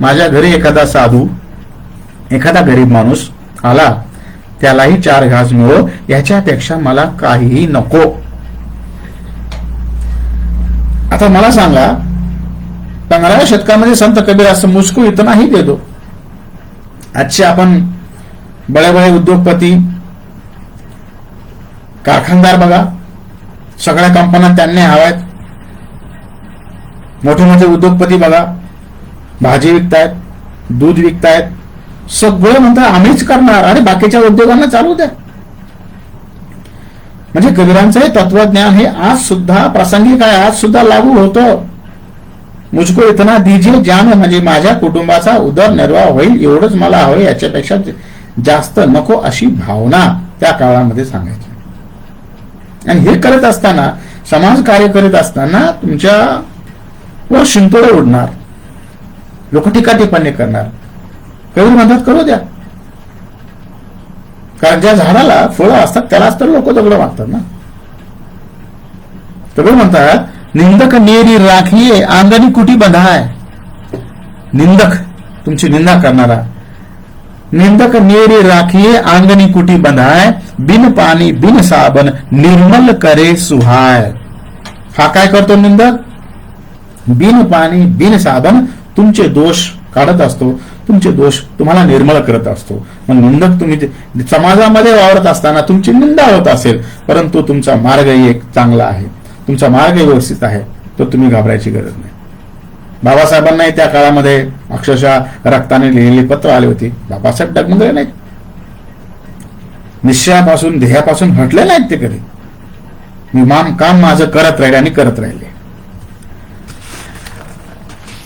माझ्या घरी एखादा साधू एखादा गरीब माणूस आला, त्यालाही 4 घास मिळो, याच्यापेक्षा मला काहीही नको. आता मला सांगा, 15व्या शतकामध्ये संत कबीर असं मुझको इतना ही दे दो. आजचे आपण बडे बडे उद्योगपती, कारखानदार बघा, सगळ्या कंपन्या त्यांनी हव्यात. मोठे मोठे उद्योगपती बघा, भाजी विकतायत, दूध विकतायत, सगळं म्हणतात आम्हीच करणार आणि बाकीच्या उद्योगांना चालू द्या. म्हणजे कबीरांचं हे तत्वज्ञान हे आज सुद्धा प्रासंगिक आहे, आज सुद्धा लागू होतं. मुझको इतना दीजिए ज्याने म्हणजे माझ्या कुटुंबाचा उदरनिर्वाह होईल, एवढंच मला हवं, याच्यापेक्षा जास्त नको, अशी भावना त्या काळामध्ये सांगायची. आणि हे करत असताना, समाज कार्य करीत असताना तुमच्या वर शिंतोडे उडणार, लोक टीका टिप्पणी करणार. कबीर म्हणतात करू द्या, कारण ज्या झाडाला फळं असतात त्यालाच तर लोक दगड मागतात ना. कबीर म्हणतात निंदक नेरी राखिये अंगणी कुटी बंधाय. निंदक, तुमची निंदा करणारा, निंदक नेरी राखिये अंगणी कुटी बंधाय, बिन पाणी बिन साबन निर्मल करे सुहाय. हा काय करतो निंदक? बिन पाणी बिन साबन तुमचे दोष काढत असतो, तुमचे दोष तुम्हाला निर्मळ करत असतो. मग निंदक, तुम्ही समाजामध्ये वावरत असताना तुमची निंदा होत असेल, परंतु तुमचा मार्ग एक चांगला आहे, तुमचा मार्ग व्यवस्थित आहे, तर तुम्ही घाबरायची गरज नाही. बाबासाहेबांनाही त्या काळामध्ये अक्षरशः रक्ताने लिहिलेली पत्र आली होती. बाबासाहेब डगमगले नाहीत, निश्चयापासून ध्येयापासून हटले नाहीत ते कधी. मी काम माझं करत राहिले आणि करत राहिले.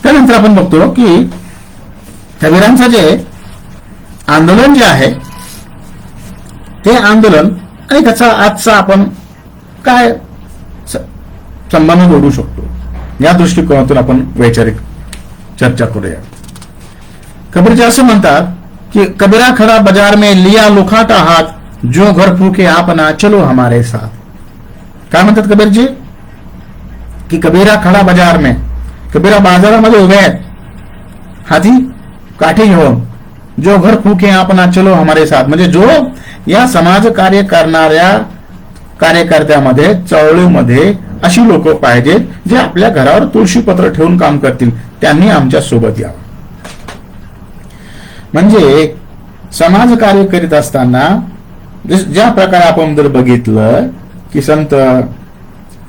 त्यानंतर आपण बघतो की कबीरांचं जे आंदोलन जे आहे ते आंदोलन आणि त्याचा आजचा आपण काय संबंध जोडू शकतो, या दृष्टिकोनातून आपण वैचारिक चर्चा करूया. कबीरजी असं म्हणतात की कबीरा खड़ा बाजार में लिया लुखाटा हाथ, जो घर फूके आपना चलो हमारे साथ. काय म्हणतात कबीरजी की कबीरा खड़ा बाजार में, कबीरा बाजारामध्ये उभे आहेत हाती काठी घेऊन, जो घर फूके आपना चलो हमारे साथ, म्हणजे जो या समाज कार्य करणाऱ्या कार्यकर्त्यामध्ये, चळवळीमध्ये अशी लोक पाहिजेत जे आपल्या घरावर तुळशीपत्र ठेवून काम करतील, त्यांनी आमच्या सोबत यावं. म्हणजे समाज कार्य करीत असताना ज्या प्रकारे आपण जर बघितलं की संत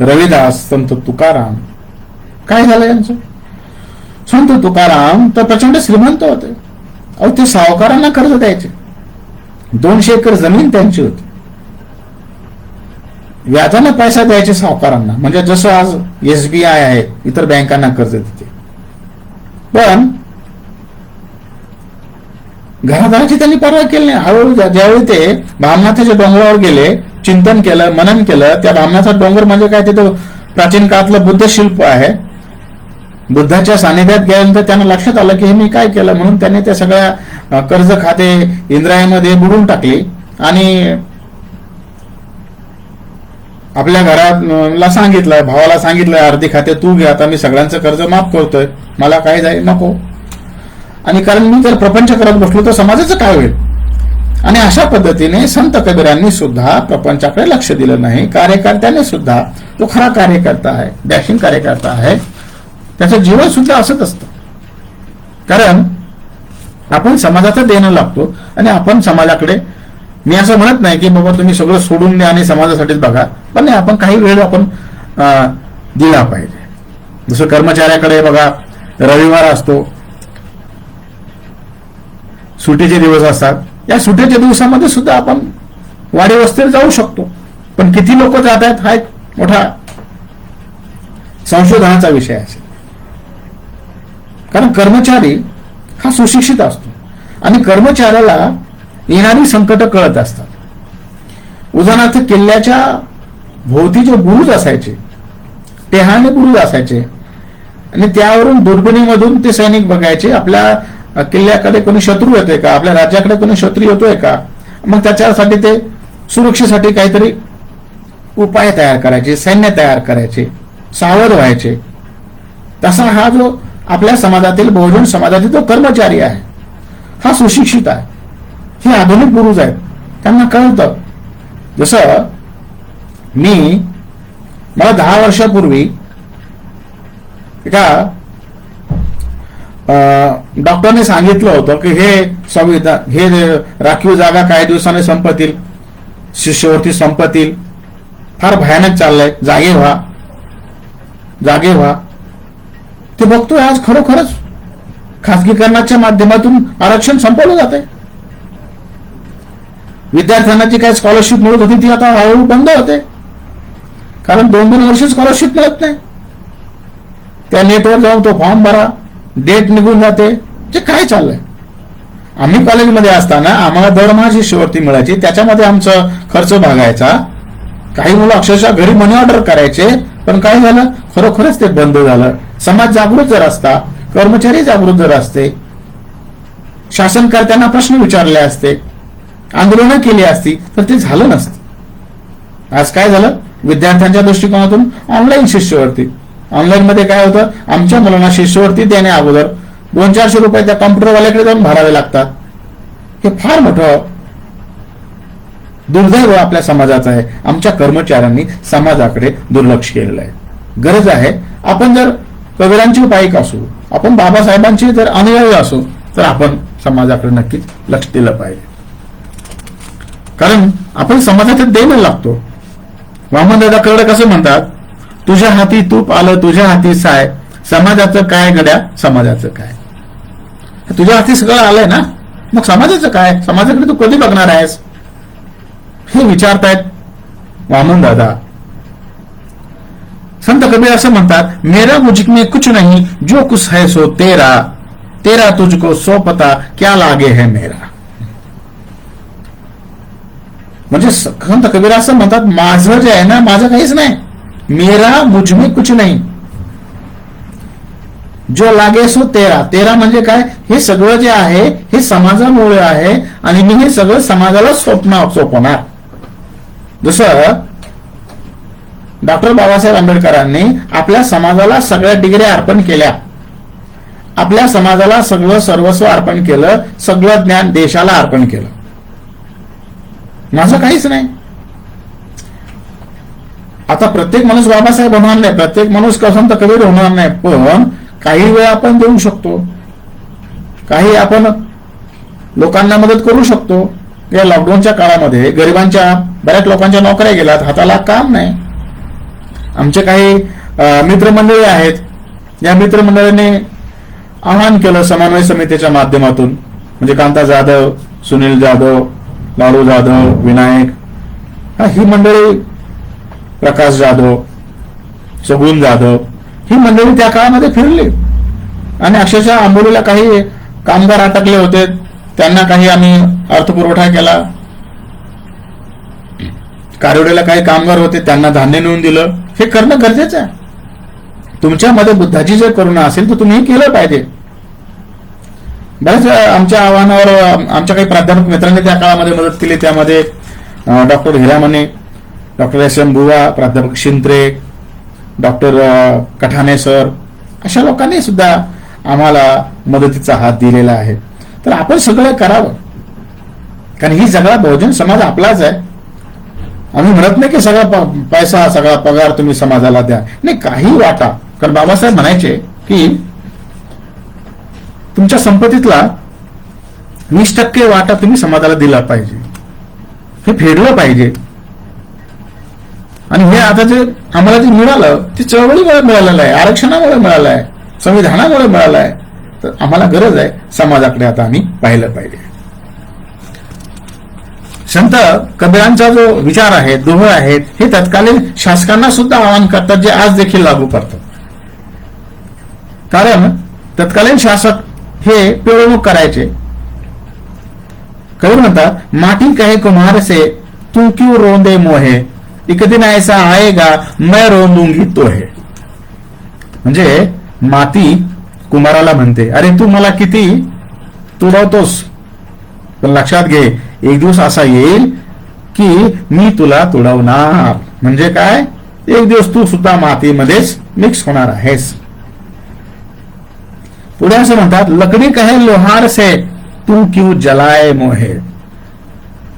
रविदास, संत तुकाराम, काय झालं यांचं? संत तुकाराम तर प्रचंड श्रीमंत होते. अहो, ते सावकारांना कर्ज द्यायचे. 200 एकर जमीन त्यांची होती, व्याजाने पैसा द्यायचे सावकारांना. म्हणजे जसं आज SBI आहे, इतर बँकांना कर्ज देते. पण घरादाराची त्यांनी पर्वा केली नाही. हळूहळू ज्यावेळी ते भामनाथाच्या डोंगरावर गेले, चिंतन केलं, मनन केलं, त्या भामनाथचा डोंगर म्हणजे काय, तिथं प्राचीन काळातलं बुद्ध शिल्प आहे. बुद्धाच्या सानिध्यात गेल्यानंतर त्यांना लक्षात आलं की हे मी काय केलं, म्हणून त्यांनी त्या सगळ्या कर्ज खाते इंद्रायणीमध्ये बुडून टाकली आणि आपल्या घराला सांगितलं, भावाला सांगितलं, अर्धी खाते तू घे, आता मी सगळ्यांचं कर्ज माफ करतोय, मला काय जाईल नको. आणि कारण मी जर प्रपंच करत बसलो तर समाजाचं काय होईल. आणि अशा पद्धतीने संत कबीरांनी सुद्धा प्रपंचाकडे लक्ष दिलं नाही. कार्यकर्त्याने सुद्धा, तो खरा कार्यकर्ता आहे, डॅशिंग कार्यकर्ता आहे, त्याचं जीवन सुद्धा असंच असतं. कारण आपण समाजाचं देणं लागतो आणि आपण समाजाकडे, मी असं म्हणत नाही की बाबा तुम्ही सगळं सोडून द्या आणि समाजासाठीच बघा, पण नाही, आपण काही वेळ आपण दिला पाहिजे. जसं कर्मचाऱ्याकडे बघा, रविवार असतो, सुट्टीचे दिवस असतात, या सुट्टीच्या दिवसामध्ये सुद्धा आपण वाडी वस्तीवर जाऊ शकतो. पण किती लोक जात आहेत हा एक मोठा संशोधनाचा विषय असेल. कारण कर्मचारी हा सुशिक्षित असतो आणि कर्मचाऱ्याला येणारी संकट कळत असतात. उदाहरणार्थ किल्ल्याच्या भोवती जे बुरुज असायचे, टेहाने बुरुज असायचे आणि त्यावरून दुर्बिणीमधून ते सैनिक बघायचे आपल्या किल्ल्याकडे कोणी शत्रू येतोय का, आपल्या राज्याकडे कोणी शत्रू येतोय का. मग त्याच्यासाठी ते सुरक्षेसाठी काहीतरी उपाय तयार करायचे, सैन्य तयार करायचे, सावध व्हायचे. तसा हा जो आपल्या समाजातील बहुजन समाजातील तो कर्मचारी आहे, हा सुशिक्षित आहे, हे आधुनिक गुरुज आहेत, त्यांना कळतं. जसं मला 10 वर्षापूर्वी एका डॉक्टरने सांगितलं होतं की हे संविधान, हे राखीव जागा काही दिवसाने संपतील, शिष्यवृत्ती संपतील, फार भयानक चाललंय, जागे व्हा जागे व्हा. ते बघतोय आज खरोखरच खासगीकरणाच्या माध्यमातून आरक्षण संपवलं जात आहे. विद्यार्थ्यांना जी काही स्कॉलरशिप मिळत होती ती आता हळूहळू बंद होते, कारण 2-2 वर्ष स्कॉलरशिप मिळत नाही. त्या नेटवर जाऊन तो फॉर्म भरा, डेट निघून जाते. जे काय चाललंय, आम्ही कॉलेजमध्ये असताना आम्हाला दरमहा शिष्यवृत्ती मिळायची, त्याच्यामध्ये आमचा खर्च भागायचा. काही मुलं अक्षरशः घरी मनी ऑर्डर करायचे, पण काय झालं, खरोखरच ते बंद झालं. समाज जागृत जर असता, कर्मचारी जागृत जर असते, शासनकर्त्यांना प्रश्न विचारले असते, आंदोलनं केली असती, तर ते झालं नसतं. आज काय झालं, विद्यार्थ्यांच्या दृष्टिकोनातून ऑनलाईन शिष्यवृत्ती. ऑनलाईन मध्ये काय होतं, आमच्या मुलांना शिष्यवृत्ती देण्या अगोदर 200-400 रुपये त्या कॉम्प्युटरवाल्याकडे जाऊन भरावे लागतात. हे फार मोठं दुर्दैव आपल्या समाजाचं आहे. आमच्या कर्मचाऱ्यांनी समाजाकडे दुर्लक्ष केलेलं आहे. गरज आहे, आपण जर कबीरांची पाईक असू, आपण बाबासाहेबांची जर अनुयायी असू, तर आपण समाजाकडे नक्कीच लक्ष दिलं पाहिजे. कारण आपण समाजात देणं लागतो. वामनदादा कडे कसं म्हणतात, तुझ्या हाती तूप आलं, तुझ्या हाती साय, समाजाचं काय गड्या, समाजाचं काय. तुझ्या हाती सगळं आलंय ना, मग समाजाचं काय, समाजाकडे तू कधी बघणार आहेस, हे विचारतायत वामनदादा. संत कबीर असं म्हणतात, मेरा मुझ में कुछ नहीं, जो कुछ है सो तेरा, तेरा तुझको सो पता, क्या लागे है मेरा. म्हणजे संत कबीर असं म्हणतात, माझं जे आहे ना, माझं काहीच नाही. मेरा मुझ में कुछ नहीं, जो लागे सो तेरा. तेरा म्हणजे काय, हे सगळं जे आहे हे समाजामुळे आहे, आणि मी हे सगळं समाजाला सोपवणार. जसं डॉक्टर बाबासाहेब आंबेडकरांनी आपल्या समाजाला सगळ्या डिग्र्या अर्पण केल्या, आपल्या समाजाला सगळं सर्वस्व अर्पण केलं, सगळं ज्ञान देशाला अर्पण केलं. माझं काहीच नाही. आता प्रत्येक माणूस बाबासाहेब होणार नाही, प्रत्येक माणूस संत कबीर होणार नाही, पण काही वेळ आपण देऊ शकतो, काही आपण लोकांना मदत करू शकतो. या लॉकडाऊनच्या काळामध्ये गरिबांच्या बऱ्याच लोकांच्या नोकऱ्या गेल्यात, हाताला काम नाही. आमचे काही मित्रमंडळी आहेत, या मित्रमंडळीने आवाहन केलं समन्वय समितीच्या माध्यमातून, म्हणजे कांता जाधव, सुनील जाधव, लाडू जाधव, विनायक, ही मंडळी, प्रकाश जाधव, सगुण जाधव, ही मंडळी त्या काळामध्ये फिरली. आणि अक्षरशः आंबोलीला काही कामगार अटकले होते, त्यांना काही आम्ही अर्थपुरवठा केला. कारवडेला काही कामगार होते, त्यांना धान्य नेऊन दिलं. हे करणं गरजेचं आहे. तुमच्यामध्ये बुद्धाची जर करुणा असेल तर तुम्ही हे केलं पाहिजे. बरेच आमच्या आव्हानावर आमच्या काही प्राध्यापक मित्रांनी त्या काळामध्ये मदत केली. त्यामध्ये डॉक्टर हिरामणे, डॉक्टर एस एम बुवा, प्राध्यापक शिंत्रे, डॉक्टर कठाणे सर, अशा लोकांनी सुद्धा आम्हाला मदतीचा हात दिलेला आहे. तर आपण सगळं करावं, कारण ही सगळा बहुजन समाज आपलाच आहे. आम्ही म्हणत नाही की सगळा पैसा, सगळा पगार तुम्ही समाजाला द्या, नाही, काही वाटा. कारण बाबासाहेब म्हणायचे की तुमच्या संपत्तीतला 20% वाटा तुम्ही समाजाला दिला पाहिजे, हे फेडलं पाहिजे. आणि हे आता जे आम्हाला जे मिळालं ते चळवळीमुळे मिळालेलं आहे, आरक्षणामुळे मिळालं आहे, संविधानामुळे मिळालं आहे. तर आम्हाला गरज आहे, समाजाकडे आता आम्ही पाहिलं पाहिजे. संत कबीरांचा जो विचार आहे, दोह आहेत, हे तत्कालीन शासकांना सुद्धा आवाहन करतात, जे आज देखील लागू करतात. कारण तत्कालीन शासक हे पिळवणूक करायचे. कबीर म्हणतात, माटी कहे कुम्हार से तू क्यों रोंदे मोहे, एक दिन ऐसा आएगा मैं रोंदूंगी तो है. म्हणजे माती कुमाराला म्हणते, अरे तू मला किती तुडवतोस, पण लक्षात घे, एक दिवस असा येईल की मी तुला तुडवणार. म्हणजे काय, एक दिवस तू सुद्धा मातीमध्येच मिक्स होणार आहेस. पुढे असं म्हणतात, लकडी कहे लोहार से तू क्यों जलाए मोहे.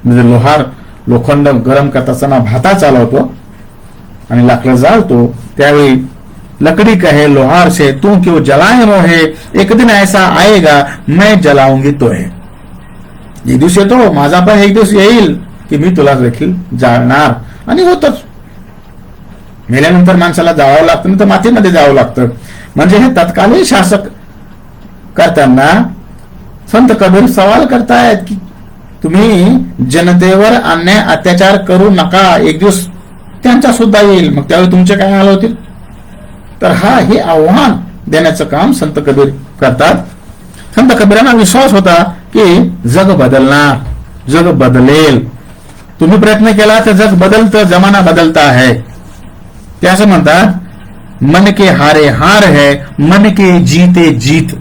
म्हणजे लोखंड गरम करत असताना भाता चालवतो आणि लाकडं जाळतो, त्यावेळी लकड़ी कहे लोहार से तू क्यों जलाए मोहे, एक दिन ऐसा आएगा मैं जलाऊंगी तोहे. एक दिवस येतो, माझा पण एक दिवस येईल की मी तुला देखील जाळणार. आणि होतच. मेल्यानंतर माणसाला जाळावं लागतं, नंतर मातीमध्ये जावं लागतं. म्हणजे हे तत्कालीन शासक करताना संत कबीर सवाल करतायत की तुम्ही जनतेवर अन्याय अत्याचार करू नका, एक दिवस त्यांचा सुद्धा येईल, मग त्यावेळी तुमचे काय हाल होतील. तर हे आव्हान देण्याचं काम संत कबीर करतात. संत कबीरांना विश्वास होता की जग बदलणार, जग बदलेल. तुम्ही प्रयत्न केला तर जग बदलतं, जमाना बदलता है. ते असं म्हणतात, मन के हारे हार है, मन के जीते जीत.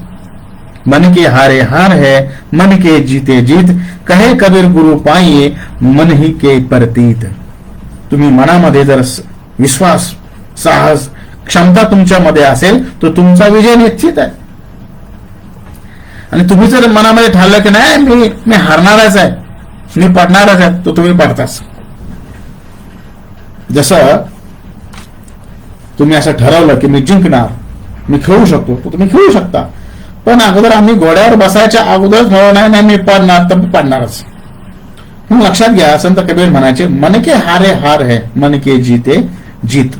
मन के हारे हार है, मन के जीते जीत. कहे कबीर गुरु पाइये मन ही के प्रतीत. तुम्ही मनामध्ये जर विश्वास, साहस, क्षमता तुमच्यामध्ये असेल तर तुमचा विजय निश्चित आहे. आणि तुम्ही जर मनामध्ये ठरलं की नाही मी हारणारच आहे, मी पडणारच आहे, तर तुम्ही पडताच. जसं तुम्ही असं ठरवलं की मी जिंकणार, मी खेळू शकतो, तर तुम्ही खेळू शकता. पण अगोदर आम्ही घोड्यावर बसायच्या अगोदर ठरवलं नाही मी पडणार, तर पडणारच. म्हणून लक्षात घ्या, संत कबीर म्हणायचे मन के हारे हार है, मन के जीते जीत.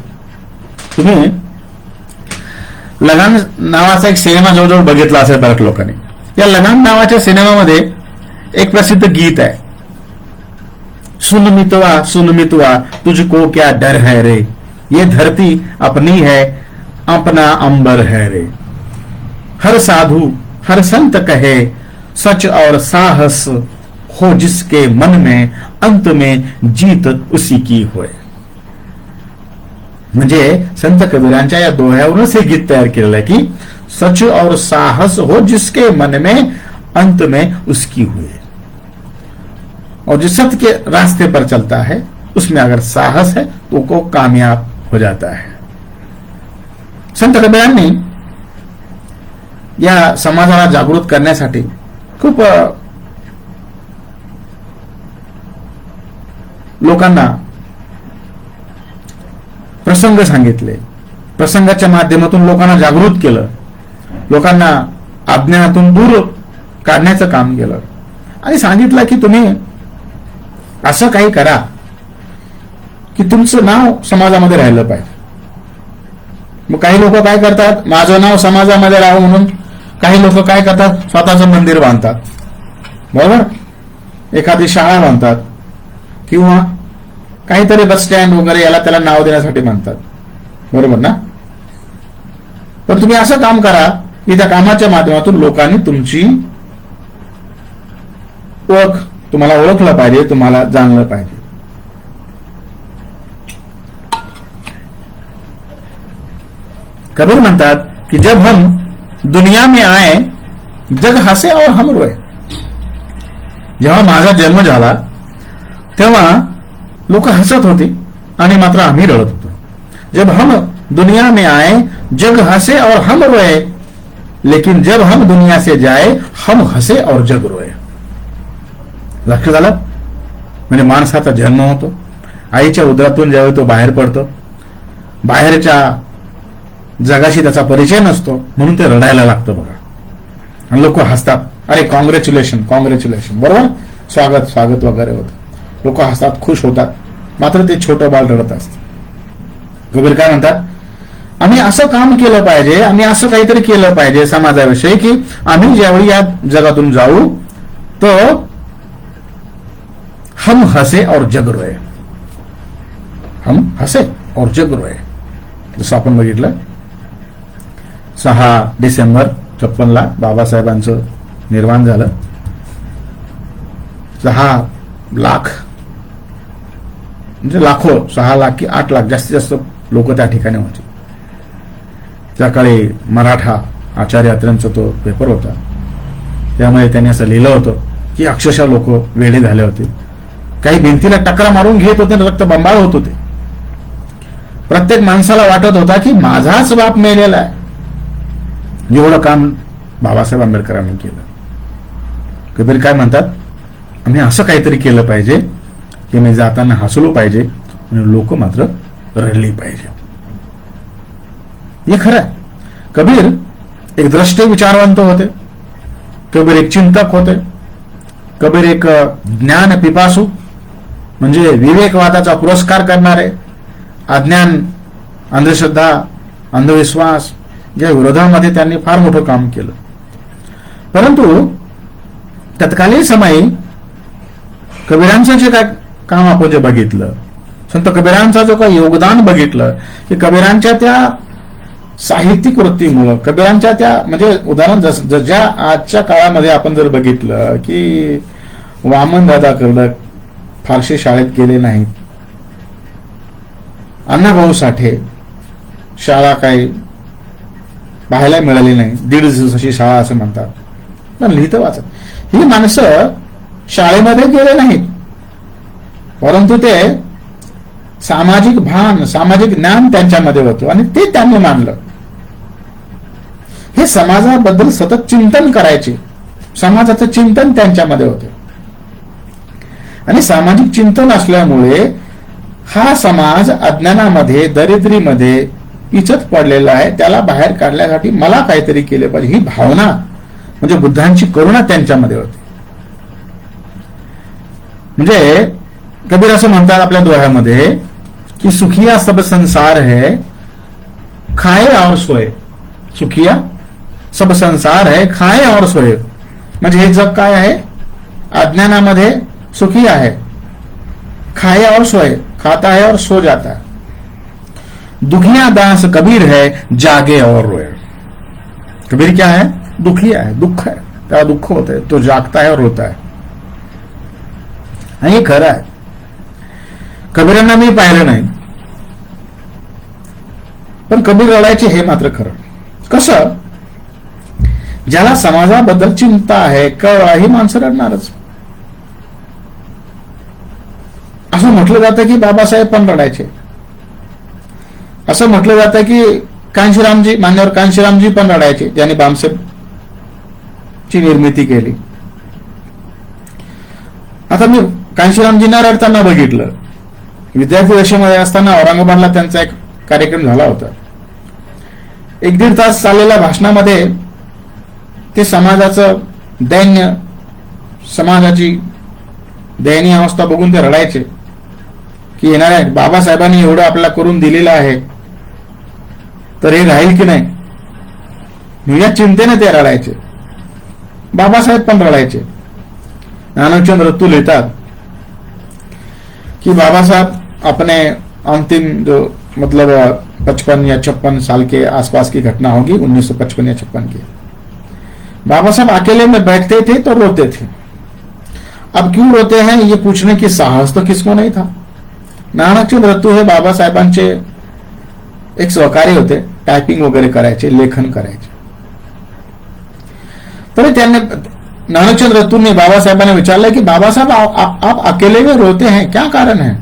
तुम्ही लगान नावाचा एक सिनेमा जवळजवळ बघितला असेल बऱ्याच लोकांनी. या लगान नावाच्या सिनेमामध्ये एक प्रसिद्ध गीत आहे, सुन मितवा तुझको क्या डर है रे, ये धरती अपनी है अपना अंबर है रे. हर साधु हर संत कहे सच और साहस हो जिसके मन में अंत में जीत उसी की होय. म्हणजे संत कबीरांच्या या दोह्यावरूनच हे गीत तयार केलेलं आहे की सच और साहस हो जिसके मन में अंत में उसकी हुए. और जो सत्य के रास्ते पर चलता है उसमें अगर साहस है तो वो कामयाब हो जाता है. संत कबीरांनी या समाजाला जागृत करण्यासाठी खूप लोकांना प्रसंग सांगितले, प्रसंगाच्या माध्यमातून लोकांना जागृत केलं, लोकांना अज्ञानातून दूर काढण्याचं काम केलं आणि सांगितलं की तुम्ही असं काही करा की तुमचं नाव समाजामध्ये राहिलं पाहिजे. मग काही लोक काय करतात, माझं नाव समाजामध्ये राहावं म्हणून काही लोक काय करतात, स्वतःचं मंदिर बांधतात, बरोबर, एखादी शाळा बांधतात किंवा काहीतरी बस स्टँड वगैरे याला त्याला नाव देण्यासाठी म्हणतात, बरोबर ना. पण तुम्ही असं काम करा की त्या कामाच्या माध्यमातून लोकांनी तुमची ओळख, तुम्हाला ओळखलं पाहिजे, तुम्हाला जाणलं पाहिजे. कबीर म्हणतात की जब हम दुनिया में आए जग हसे और हम रोए. जेव्हा माझा जन्म झाला तेव्हा लोक हसत होते आणि मात्र आम्ही रडत होतो. जब हम दुनिया में आए जग हसे और हम रोए, लेकिन जब हम दुनिया से जाए हम हसे और जग रोए. लक्ष झालं. म्हणजे माणसाचा जन्म होतो, आईच्या उदरातून ज्यावेळी तो बाहेर पडतो, बाहेरच्या जगाशी त्याचा परिचय नसतो म्हणून ते रडायला लागतं बघा. आणि लोक हसतात, अरे कॉंग्रॅच्युलेशन कॉंग्रॅच्युलेशन, बरोबर, स्वागत स्वागत वगैरे होतं. लोक हसतात, खुश होतात, मात्र ते छोटं बाळ रडत असतं. कबीर काय म्हणतात, आम्ही असं काम केलं पाहिजे, आम्ही असं काहीतरी केलं पाहिजे समाजाविषयी की आम्ही ज्यावेळी या जगातून जाऊ तर हम हसे और जग रोए, हम हसे और जग रोए. जसं आपण बघितलं 6 डिसेंबर 56 बाबासाहेबांचं निर्वाण झालं. 6 लाख म्हणजे लाखो, 6 लाख की 8 लाख जास्तीत जास्त लोक त्या ठिकाणी होते. त्या काळी मराठा आचार्य यात्रेंचा तो पेपर होता, त्यामुळे त्यांनी असं लिहिलं होतं की अक्षरशः लोक वेडे झाले होते. काही भिंतीला टकरा मारून घेत होते, रक्त बंबाळ होत होते. प्रत्येक माणसाला वाटत होता की माझाच बाप मेलेला आहे. एवढं काम बाबासाहेब आंबेडकरांनी केलं. कबीर काय म्हणतात, आम्ही असं काहीतरी केलं पाहिजे की मी जाताना हसलो पाहिजे आणि लोक मात्र रडली पाहिजे. हे खरं आहे. कबीर एक द्रष्टे विचारवंत होते, कबीर एक चिंतक होते, कबीर एक ज्ञान पिपासू म्हणजे विवेकवादाचा पुरस्कार करणारे, अज्ञान, अंधश्रद्धा, अंधविश्वास या विरोधामध्ये त्यांनी फार मोठं काम केलं. परंतु तत्कालीन समयी कबीरांचं जे काय काम आपण जे बघितलं, संत कबीरांचा जो काही योगदान बघितलं, की कबीरांच्या त्या साहित्यिक वृत्तीमुळं, कबीरांच्या त्या म्हणजे उदाहरण ज्या आजच्या काळामध्ये आपण जर बघितलं की वामन दादा कर्डक फारसे शाळेत गेले नाहीत, अण्णाभाऊ साठे शाळा काही पाहायला मिळाली नाही, 1.5 दिवसाची शाळा असं म्हणतात, पण लिहितं वाचत. ही माणसं शाळेमध्ये गेले नाहीत, परंतु ते सामाजिक भान, सामाजिक ज्ञान त्यांच्यामध्ये होतं आणि ते त्यांनी मानलं. हे समाजाबद्दल सतत चिंतन करायचे, समाजाचं चिंतन त्यांच्यामध्ये होते आणि सामाजिक चिंतन असल्यामुळे हा समाज अज्ञानामध्ये, दरिद्रीमध्ये पिचत पडलेला आहे, त्याला बाहेर काढण्यासाठी मला काहीतरी केले पाहिजे, ही भावना म्हणजे बुद्धांची करुणा त्यांच्यामध्ये होती. म्हणजे कबीर असं म्हणतात आपल्या दोह्यामध्ये की सुखिया सब संसार है खाए और सोए. सुखिया सब संसार है खाए और सोए म्हणजे हे जग काय आहे, अज्ञानामध्ये सुखी आहे, खाए और सोए, खाता है और सो जाता है. दुखिया दास कबीर है जागे और रोए. कबीर क्या है, दुखिया है, दुःख है, त्याला दुःख होत आहे, तो जागता है और रोता है. हे खरं आहे. कबीरांना मी पाहिलं नाही, पण कबीर रडायचे हे मात्र खरं. कसं, ज्याला समाजाबद्दल चिंता आहे, कळ ही माणसं रडणारच. असं म्हटलं जातं की बाबासाहेब पण रडायचे, असं म्हटलं जातं की कांशीरामजी, मान्यवर कांशीरामजी पण रडायचे, ज्यांनी बामसेबची निर्मिती केली. आता मी कांशीरामजींना रडताना बघितलं. विद्यार्थी दशेमध्ये असताना औरंगाबादला त्यांचा एक कार्यक्रम झाला होता. 1-1.5 तास चाललेल्या भाषणामध्ये ते समाजाचं दैन्य, समाजाची दयनीय अवस्था बघून ते रडायचे की येणाऱ्या बाबासाहेबांनी एवढं आपल्याला करून दिलेलं आहे, तर हे राहील की नाही, या चिंतेने ते रडायचे. बाबासाहेब पण रडायचे. नानकचंद रत्तू लिहितात कि बाबा साहब अपने अंतिम जो मतलब 55 या 56 साल के आसपास की घटना होगी, 1955 या 56 की, बाबा साहब अकेले में बैठते थे तो रोते थे. अब क्यों रोते हैं ये पूछने की साहस तो किसको नहीं था. नानकचंद रत्तू हे बाबासाहेबांचे एक सहकारी होते, टायपिंग वगैरे करायचे, लेखन करायचे. तरी त्यांनी नानकचंद रत्तू ने बाबा साहेबांना विचारलं की बाबा साहब आप अकेले में रोते हैं, क्या कारण है.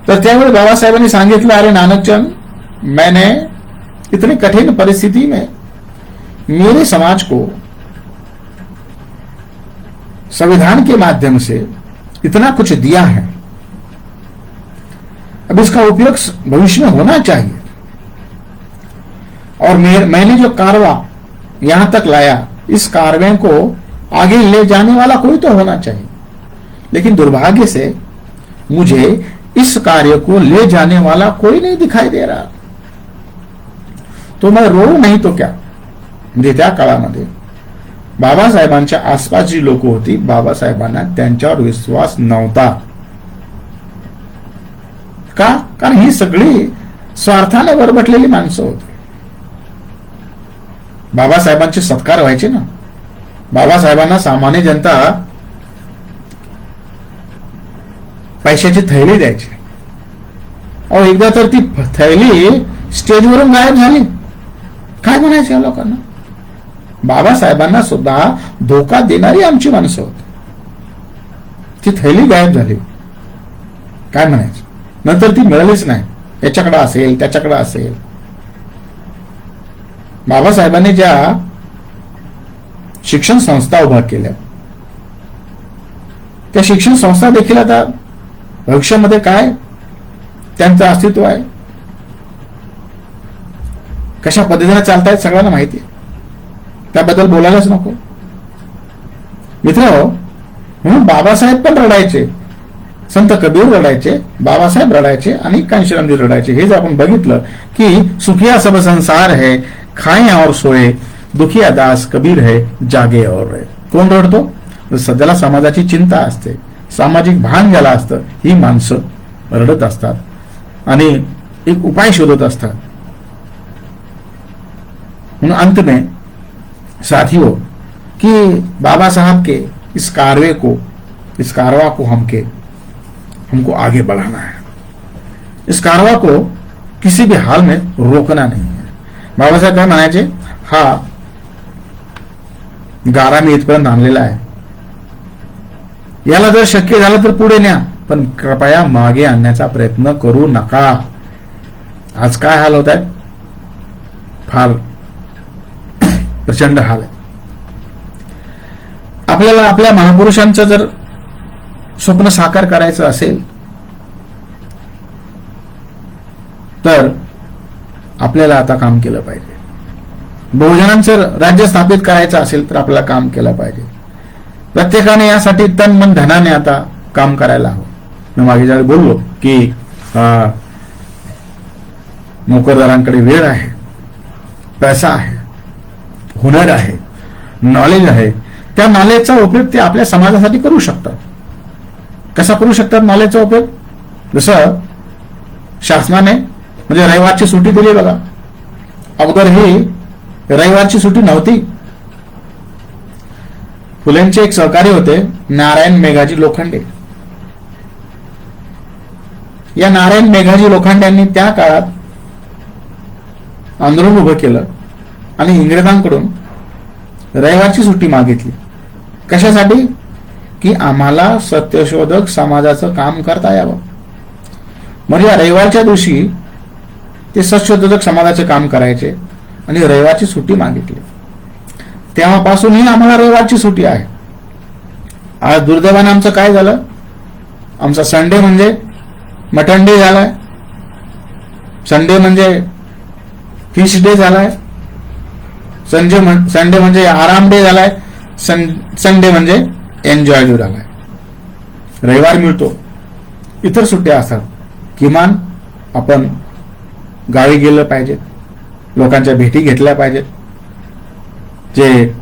तर त्यावेळी बाबा साहेबांनी सांगितलं, अरे नानकचंद, मैंने इतनी कठिन परिस्थिति में मेरे समाज को संविधान के माध्यम से इतना कुछ दिया है, अब इसका उपयोग भविष्य में होना चाहिए. और मैंने जो कारवा यहां तक लाया, इस कारवे को आगे ले जाने वाला कोई तो होना चाहिए, लेकिन दुर्भाग्य से मुझे इस कार्य को ले जाने वाला कोई नहीं दिखाई दे रहा, तो मैं रो नहीं तो क्या. म्हणजे त्या काळामध्ये बाबासाहेबांच्या आसपास जी लोक होती, बाबासाहेबांना त्यांच्यावर विश्वास नव्हता. का? कारण ही सगळी स्वार्थाने बरबटलेली माणसं होती. बाबासाहेबांचे सत्कार व्हायचे ना, बाबासाहेबांना सामान्य जनता पैशाची थैली द्यायची. अहो, एकदा तर ती थैली स्टेजवरून गायब झाली. काय म्हणायचं या लोकांना. बाबासाहेबांना सुद्धा धोका देणारी आमची माणसं होती, ती थैली गायब झाली. काय म्हणायचं. नंतर ती मिळालीच नाही. याच्याकडे असेल, त्याच्याकडे असेल. बाबासाहेबांनी ज्या शिक्षण संस्था उभा केल्या. त्या शिक्षण संस्था देखील आता भविष्यामध्ये काय त्यांचं अस्तित्व आहे, कशा पद्धतीने चालतायत सगळ्यांना माहिती आहे. त्याबद्दल बोलायलाच नको. मित्र, म्हणून बाबासाहेब पण रडायचे, संत कबीर रडायचे, बाबासाहेब रडायचे आणि कांशीरामजी रडायचे. हे जर आपण बघितलं की सुखिया सब संसार है, खाए और सोए, दुखिया दास कबीर है, जागे और रहे. कोण रडतो? सध्याला समाजाची चिंता असते, सामाजिक भान ज्याला असतं, ही माणसं रडत असतात आणि एक उपाय शोधत असतात. म्हणून अंत में साथियों कि बाबा साहब के इस कारवा को हमको आगे बढ़ाना है. इस कारवा को किसी भी हाल में रोकना नहीं है. बाबासाहेब काय म्हणायचे, हा गारा मी इथपर्यंत आणलेला आहे, याला जर शक्य झालं तर पुढे न्या, पण कृपया मागे आणण्याचा प्रयत्न करू नका. आज काय हाल होत आहेत, फार प्रचंड हाल आहे. आपल्याला आपल्या महापुरुषांचं जर स्वप्न साकार करायचं असेल तर आपल्याला आता काम केलं पाहिजे. बहुजनांचं राज्य स्थापित करायचं असेल तर आपल्याला काम केलं पाहिजे. प्रत्येकाने यासाठी तन मन धनाने आता काम करायला हवं. मी मागे ज्यावेळी बोललो की नोकरदारांकडे वेळ आहे, पैसा आहे, हुनर आहे, नॉलेज आहे. त्या नॉलेजचा उपयोग ते आपल्या समाजासाठी करू शकतात. कसा करू शकतात नॉलेजचा उपयोग? जसं शासनाने म्हणजे रविवारची सुट्टी दिली बघा. अगोदर ही रविवारची सुट्टी नव्हती. फुलेंचे एक सहकारी होते नारायण मेघाजी लोखंडे. या नारायण मेघाजी लोखंडे यांनी त्या काळात आंदोलन उभं केलं आणि इंग्रजांकडून रविवारची सुट्टी मागितली. कशासाठी? की आम्हाला सत्यशोधक समाजाचं काम करता यावं. म्हणजे या रविवारच्या दिवशी ते सत्यशोधक समाजाचे काम करायचे आणि रविवारची सुट्टी मागितली. तेव्हापासूनही आम्हाला रविवारची सुट्टी आहे. आज दुर्दैवाने आमचं काय झालं, आमचा संडे म्हणजे मटन डे झालाय, संडे म्हणजे फिश डे झालाय, संडे म्हणजे आराम डे झालाय, संडे म्हणजे एन्जॉय डे झालाय. रविवार मिळतो, इतर सुट्ट्या असतात. किमान आपण गावी गेलं पाहिजे, लोकांच्या भेटी घेतल्या पाहिजेत. जे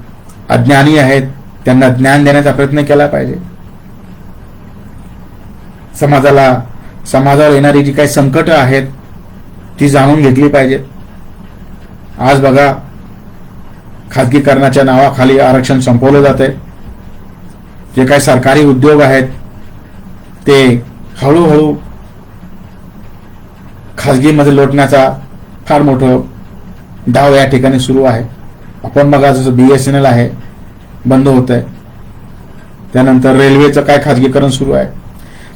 अज्ञानी आहेत त्यांना ज्ञान देण्याचा प्रयत्न केला पाहिजे. समाजावर येणारी जी काही संकट आहेत ती जाणून घेतली पाहिजेत. आज बघा, खाजगीकरणाच्या नावाखाली आरक्षण संपवलं जातंय. जे काही सरकारी उद्योग आहेत ते हळूहळू खाजगीमध्ये लोटण्याचा फार मोठं डाव या ठिकाणी सुरू आहे. आपण बघा, जसं BSNL आहे बंद होत आहे, त्यानंतर रेल्वेचं काय खाजगीकरण सुरू आहे.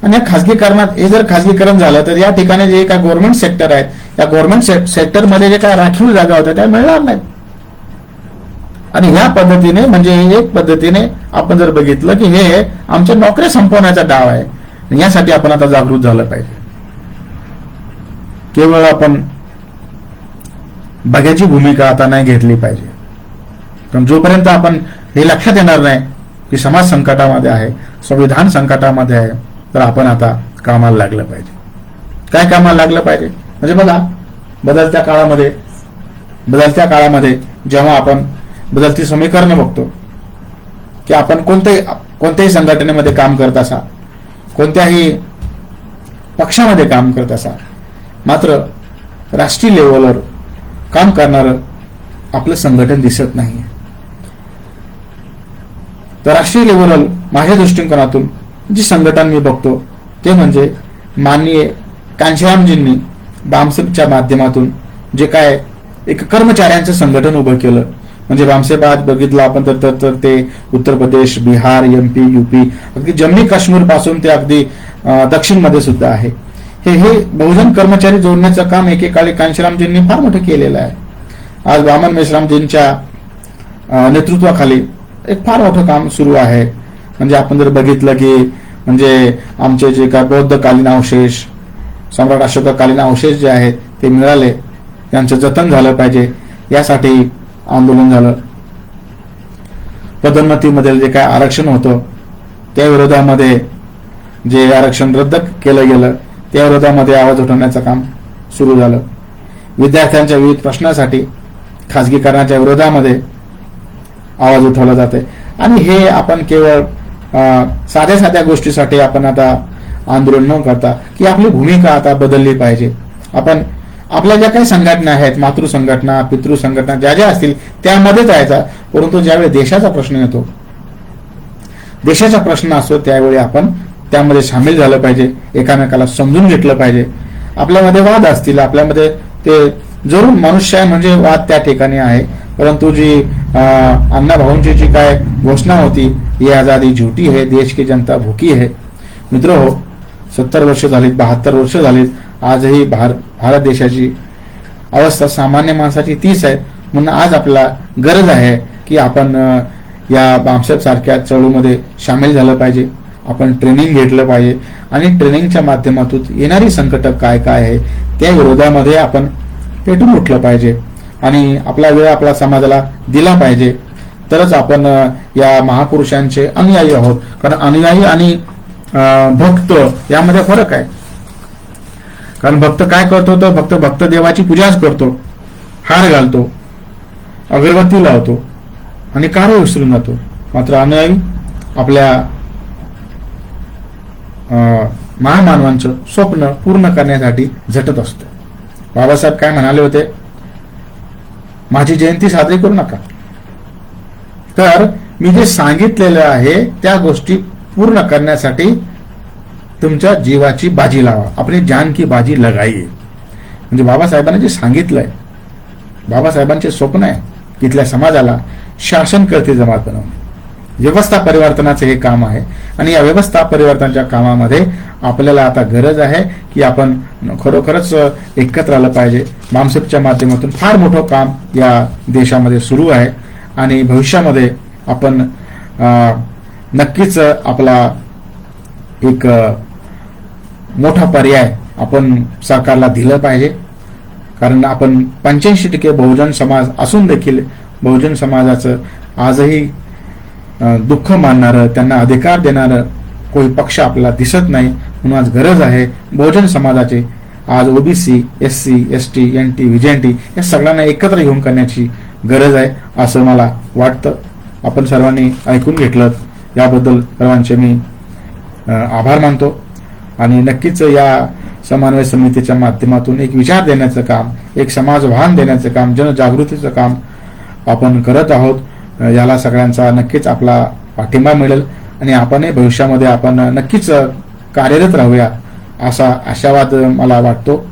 आणि या खाजगीकरणात हे जर खाजगीकरण झालं तर या ठिकाणी जे काय गव्हर्नमेंट सेक्टर आहेत, या गव्हर्नमेंट सेक्टरमध्ये जे काय राखीव जागा होत्या त्या मिळणार नाहीत. आणि ह्या पद्धतीने म्हणजे एक पद्धतीने आपण जर बघितलं की हे आमच्या नोकऱ्या संपवण्याचा डाव आहे. यासाठी आपण आता जागृत झालं पाहिजे. केवळ आपण बघ्याची भूमिका आता नाही घेतली पाहिजे. पण जोपर्यंत आपण हे लक्षात येणार नाही की समाज संकटामध्ये आहे, संविधान संकटामध्ये आहे, तर आपण आता कामाला लागलं पाहिजे. काय कामाला लागलं पाहिजे म्हणजे बघा, बदलत्या काळामध्ये जेव्हा आपण बदलती समीकरणं बघतो की आपण कोणत्याही संघटनेमध्ये काम करत असा, कोणत्याही पक्षामध्ये काम करत असा, मात्र राष्ट्रीय लेवलवर काम करणारं आपलं संघटन दिसत नाही. तर राष्ट्रीय लेवलवर माझ्या दृष्टिकोनातून जी संघटन मी बघतो ते म्हणजे माननीय कांशीरामजींनी बामसेपच्या माध्यमातून जे काय एक कर्मचाऱ्यांचं संघटन उभं केलं. म्हणजे बामसेप आज बघितलं आपण तर ते उत्तर प्रदेश, बिहार, MP, UP, अगदी जम्मू काश्मीर पासून ते अगदी दक्षिण मध्ये सुद्धा आहे. हे बहुजन कर्मचारी जोडण्याचं काम एकेकाळी कांशीरामजींनी फार मोठं केलेलं आहे. आज वामन मेश्रामजींच्या नेतृत्वाखाली एक फार मोठं काम सुरू आहे. म्हणजे आपण जर बघितलं की म्हणजे आमचे जे काय बौद्धकालीन अवशेष, सम्राट अशोकाकालीन अवशेष जे आहेत ते मिळाले, त्यांचं जतन झालं पाहिजे यासाठी आंदोलन झालं. पदोन्नतीमध्ये जे काय आरक्षण होतं त्या विरोधामध्ये, जे आरक्षण रद्द केलं गेलं त्या विरोधामध्ये आवाज उठवण्याचं काम सुरू झालं. विद्यार्थ्यांच्या विविध प्रश्नासाठी खाजगीकरणाच्या विरोधामध्ये आवाज उठवला जाते. आणि हे आपण केवळ साध्या साध्या गोष्टीसाठी आपण आता आंदोलन न करता की आपली भूमिका आता बदलली पाहिजे. आपण आपल्या ज्या काही संघटना आहेत, मातृ संघटना, पितृ संघटना ज्या ज्या असतील त्यामध्येच यायचा. परंतु ज्यावेळी देशाचा प्रश्न येतो, देशाचा प्रश्न असतो, त्यावेळी आपण त्यामध्ये सामील झालं पाहिजे. एकामेकाला समजून घेतलं पाहिजे. आपल्यामध्ये वाद असतील, आपल्यामध्ये ते जरूर मनुष्य आहे म्हणजे वाद त्या ठिकाणी आहे. परंतु जी अण्णाभाऊंची जी काय घोषणा होती, ये आजादी झूठी है, देश की जनता भूकी है. मित्र हो, 70 वर्ष झालीत, 72 वर्ष झालीत, आजही भारत देशाची अवस्था सामान्य माणसाची तीच आहे. म्हणून आज आपल्याला गरज आहे की आपण या बामसेफ सारख्या चळवळीमध्ये सामील झालं पाहिजे. आपण ट्रेनिंग घेतलं पाहिजे आणि ट्रेनिंगच्या माध्यमातून येणारी संकट काय काय आहे त्या विरोधामध्ये आपण पेटून उठलं पाहिजे आणि आपला वेळ आपल्या समाजाला दिला पाहिजे. तरच आपण या महापुरुषांचे अनुयायी आहोत. कारण अनुयायी आणि भक्त यामध्ये फरक आहे. कारण भक्त काय करतो तर भक्त देवाची पूजाच करतो, हार घालतो, अगरबत्ती लावतो आणि कार्य विसरून जातो. मात्र अनुयायी आपल्या महामानवांचं स्वप्न पूर्ण करण्यासाठी झटत असतो. बाबासाहेब काय म्हणाले होते, माझी जयंती साजरी करू नका, तर मी जे सांगितलेलं आहे त्या गोष्टी पूर्ण करण्यासाठी तुमच्या जीवाची बाजी लावा, आपली जान की बाजी लगाइए. म्हणजे बाबासाहेबांनी जे सांगितलंय, बाबासाहेबांचे स्वप्न आहे तिथल्या समाजाला शासनकर्ते जमात बनवणे. व्यवस्था परिवर्तनाचे हे काम आहे आणि या व्यवस्था परिवर्तनाच्या कामामध्ये आपल्याला आता गरज आहे की आपण खरोखरच एकत्र आलं पाहिजे. बामसेफच्या माध्यमातून फार मोठं काम या देशामध्ये सुरू आहे आणि भविष्यामध्ये आपण नक्कीच आपला एक मोठा पर्याय आपण सरकारला दिलं पाहिजे. कारण आपण 85% बहुजन समाज असून देखील बहुजन समाजाचं आजही दुःख मानणारं, त्यांना अधिकार देणारं कोणी पक्ष आपल्याला दिसत नाही. म्हणून आज गरज आहे बहुजन समाजाचे, आज OBC, SC, ST, NT, VJNT या सगळ्यांना एकत्र घेऊन करण्याची गरज आहे असं मला वाटतं. आपण सर्वांनी ऐकून घेतलं याबद्दल सर्वांचे मी आभार मानतो आणि नक्कीच या समन्वय समितीच्या माध्यमातून एक विचार देण्याचं काम, एक समाज भान देण्याचं काम, जनजागृतीचं काम आपण करत आहोत. याला सगळ्यांचा नक्कीच आपला पाठिंबा मिळेल आणि आपणही भविष्यामध्ये आपण नक्कीच कार्यरत राहूया असा आशावाद मला वाटतो.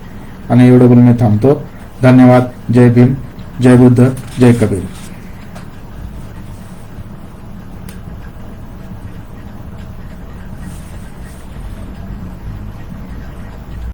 आणि एवढं बोलून मी थांबतो. धन्यवाद. जय भीम, जय बुद्ध, जय कबीर.